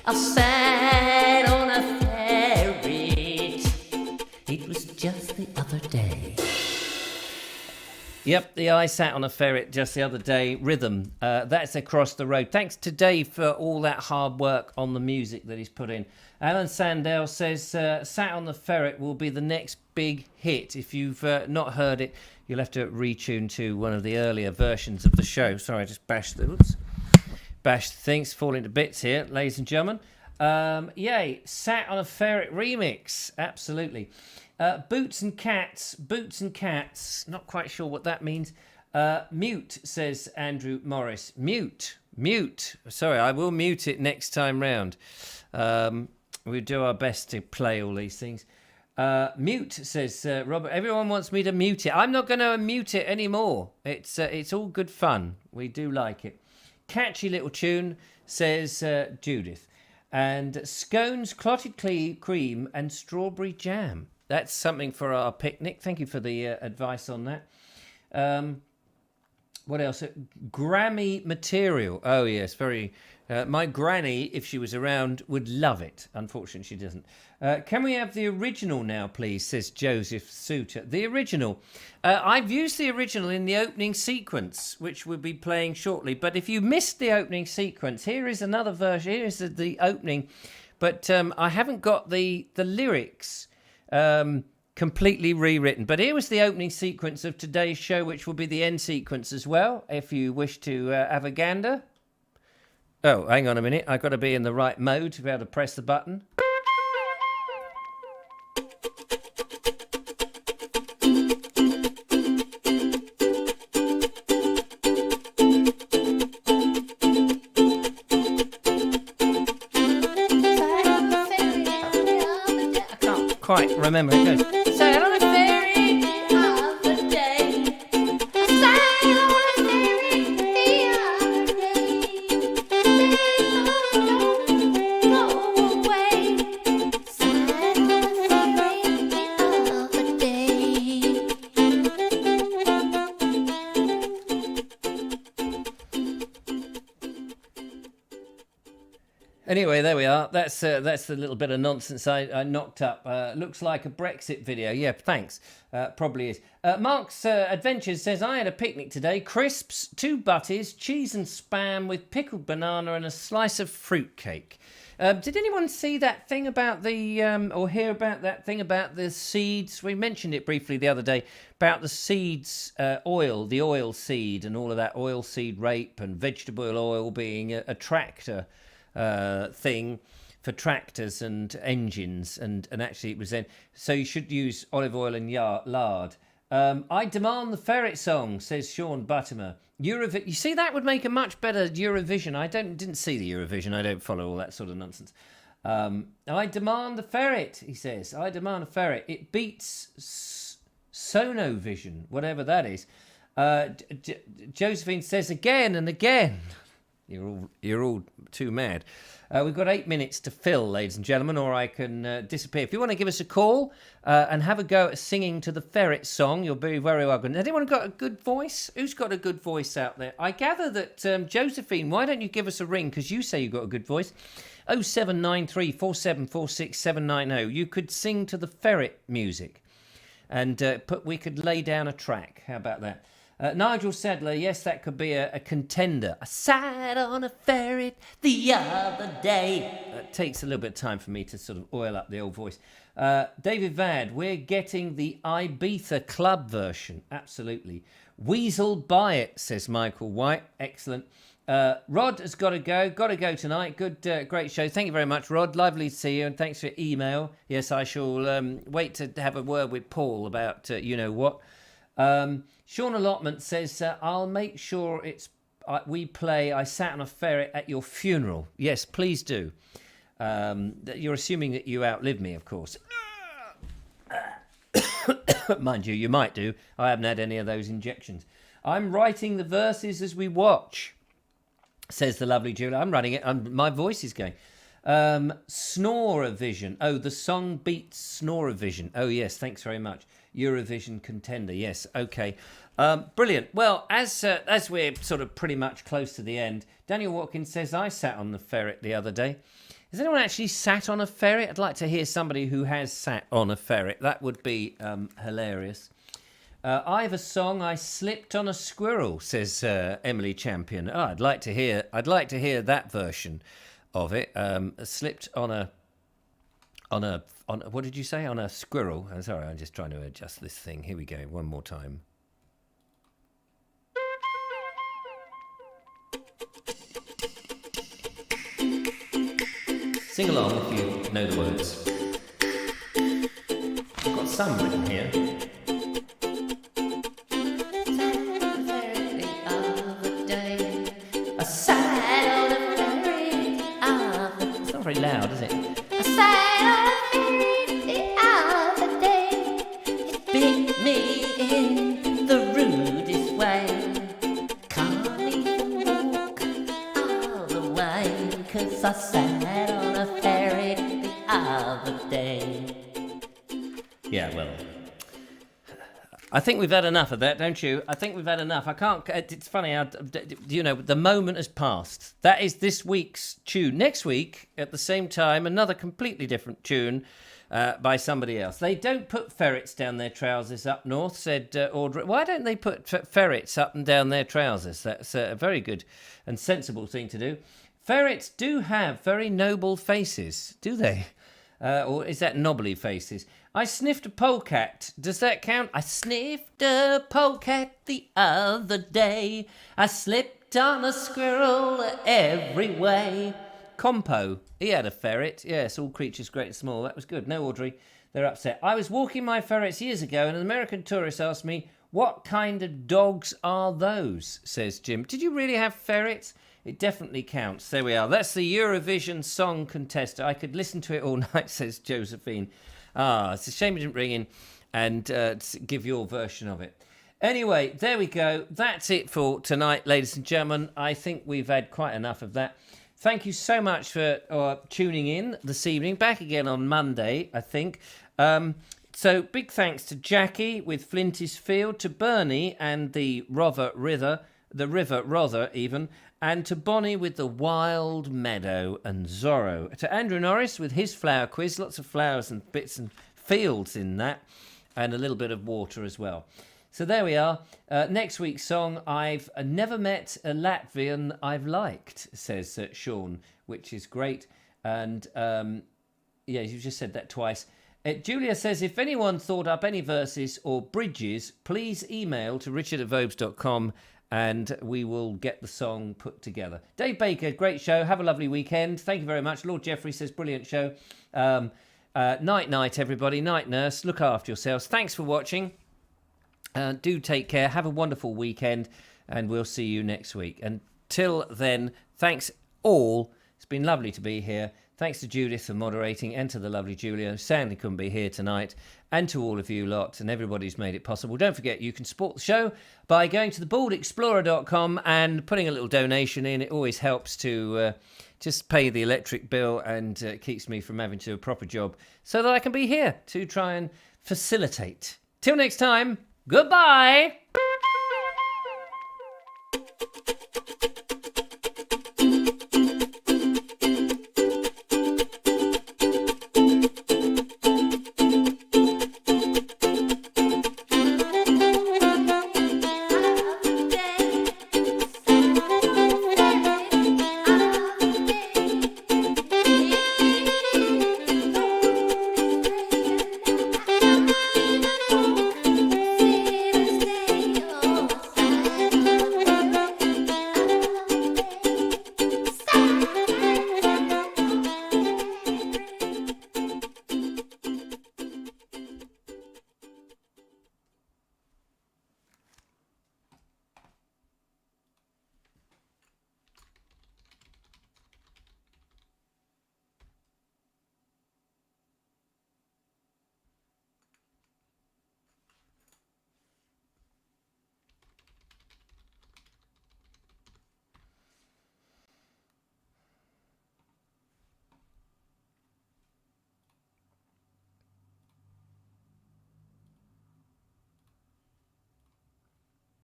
Speaker 3: I sat on a ferret. It was just the other day. Yep, the I sat on a ferret just the other day. Rhythm. That's Across the Road. Thanks to Dave for all that hard work on the music that he's put in. Alan Sandell says, Sat on the Ferret will be the next big hit. If you've not heard it, you'll have to retune to one of the earlier versions of the show. Sorry, I just bashed the things, falling to bits here, ladies and gentlemen. Yay, Sat on a Ferret remix. Absolutely. Boots and Cats. Not quite sure what that means. Mute, says Andrew Morris. Mute. Sorry, I will mute it next time round. We'll do our best to play all these things. Mute, says Robert. Everyone wants me to mute it. I'm not going to mute it anymore. It's all good fun. We do like it. Catchy little tune, says Judith. And scones, clotted cream and strawberry jam. That's something for our picnic. Thank you for the advice on that. What else? Grammy material. Oh, yes, very... my granny, if she was around, would love it. Unfortunately, she doesn't. Can we have the original now, please, says Joseph Suter. The original. I've used the original in the opening sequence, which we'll be playing shortly. But if you missed the opening sequence, here is another version. Here is the opening. But I haven't got the lyrics completely rewritten. But here was the opening sequence of today's show, which will be the end sequence as well, if you wish to have a gander. Oh, hang on a minute. I've got to be in the right mode to be able to press the button. I can't quite remember how it goes. Sail on a ferry of the day. Sail on a ferry the other day. Go away. Sail on a ferry the other day. Anyway, there we are. That's the little bit of nonsense I knocked up. Looks like a Brexit video. Yeah, thanks. Probably is. Mark's Adventures says, I had a picnic today. Crisps, 2 butties, cheese and spam with pickled banana and a slice of fruit cake. Did anyone see that thing about or hear about that thing about the seeds? We mentioned it briefly the other day about the seeds, the oil seed and all of that oil seed rape and vegetable oil being a tractor thing for tractors and engines, and actually it was then, so you should use olive oil and lard. I demand the ferret song, says Sean Buttimer. You see, that would make a much better Eurovision. I didn't see the Eurovision. I don't follow all that sort of nonsense. I demand the ferret, he says. I demand a ferret. It beats Sonovision, whatever that is. Josephine says again and again. You're all too mad. We've got 8 minutes to fill, ladies and gentlemen, or I can disappear. If you want to give us a call and have a go at singing to the ferret song, you'll be very welcome. Has anyone got a good voice? Who's got a good voice out there? I gather that, Josephine, why don't you give us a ring, because you say you've got a good voice. 0793 4746 790. You could sing to the ferret music, and we could lay down a track. How about that? Nigel Sadler, yes, that could be a contender. I sat on a ferret the other day. It takes a little bit of time for me to sort of oil up the old voice. David Vad, we're getting the Ibiza Club version. Absolutely. Weasel by it, says Michael White. Excellent. Rod has got to go tonight. Good, great show. Thank you very much, Rod. Lovely to see you, and thanks for your email. Yes, I shall wait to have a word with Paul about you know what. Sean Allotment says, I'll make sure we play I Sat on a Ferret at your funeral. Yes, please do. You're assuming that you outlive me, of course. Mind you, you might do. I haven't had any of those injections. I'm writing the verses as we watch, says the lovely Julia. I'm running it. My voice is going. Snoravision. Oh, the song beats Snoravision. Oh, yes, thanks very much. Eurovision contender. Yes, okay. Brilliant. Well, as we're sort of pretty much close to the end, Daniel Watkins says, I sat on the ferret the other day. Has anyone actually sat on a ferret? I'd like to hear somebody who has sat on a ferret. That would be hilarious. I have a song, I slipped on a squirrel, says Emily Champion. Oh, I'd like to hear that version of it. Slipped on a what did you say? On a squirrel. I'm sorry, I'm just trying to adjust this thing. Here we go, one more time. Sing along if you know the words. I've got some written here. It's not very loud, is it? I sat on a ferry the other day. It bit me in the rudest way. Can't even walk all the way, 'cause I sat on a ferry the other day. Yeah, well, I think we've had enough of that, don't you? I think we've had enough. I can't. It's funny how, you know, the moment has passed. That is this week's tune. Next week, at the same time, another completely different tune by somebody else. They don't put ferrets down their trousers up north, said Audrey. Why don't they put ferrets up and down their trousers? That's a very good and sensible thing to do. Ferrets do have very noble faces, do they? Or is that knobbly faces? I sniffed a polecat. Does that count? I sniffed a polecat the other day. I slipped on a squirrel every way. Compo. He had a ferret. Yes, all creatures great and small. That was good. No, Audrey, they're upset. I was walking my ferrets years ago and an American tourist asked me, what kind of dogs are those? Says Jim. Did you really have ferrets? It definitely counts. There we are. That's the Eurovision Song Contest. I could listen to it all night, says Josephine. It's a shame you didn't ring in and give your version of it. Anyway, there we go. That's it for tonight, ladies and gentlemen. I think we've had quite enough of that. Thank you so much for tuning in this evening. Back again on Monday, I think. So big thanks to Jackie with Flinty's Field, to Bernie and the River Rother even, and to Bonnie with the Wild Meadow and Zorro. To Andrew Norris with his flower quiz, lots of flowers and bits and fields in that, and a little bit of water as well. So there we are. Next week's song, I've never met a Latvian I've liked, says Sean, which is great. And yeah, you just said that twice. Julia says, if anyone thought up any verses or bridges, please email to richard@vobes.com and we will get the song put together. Dave Baker, great show. Have a lovely weekend. Thank you very much. Lord Jeffrey says, brilliant show. Night, everybody. Night, nurse. Look after yourselves. Thanks for watching. Do take care. Have a wonderful weekend, and we'll see you next week. Until then, thanks all. It's been lovely to be here. Thanks to Judith for moderating, and to the lovely Julia, who sadly couldn't be here tonight, and to all of you lot, and everybody who's made it possible. Don't forget, you can support the show by going to thebaldexplorer.com and putting a little donation in. It always helps to just pay the electric bill, and keeps me from having to do a proper job, so that I can be here to try and facilitate. Till next time, goodbye!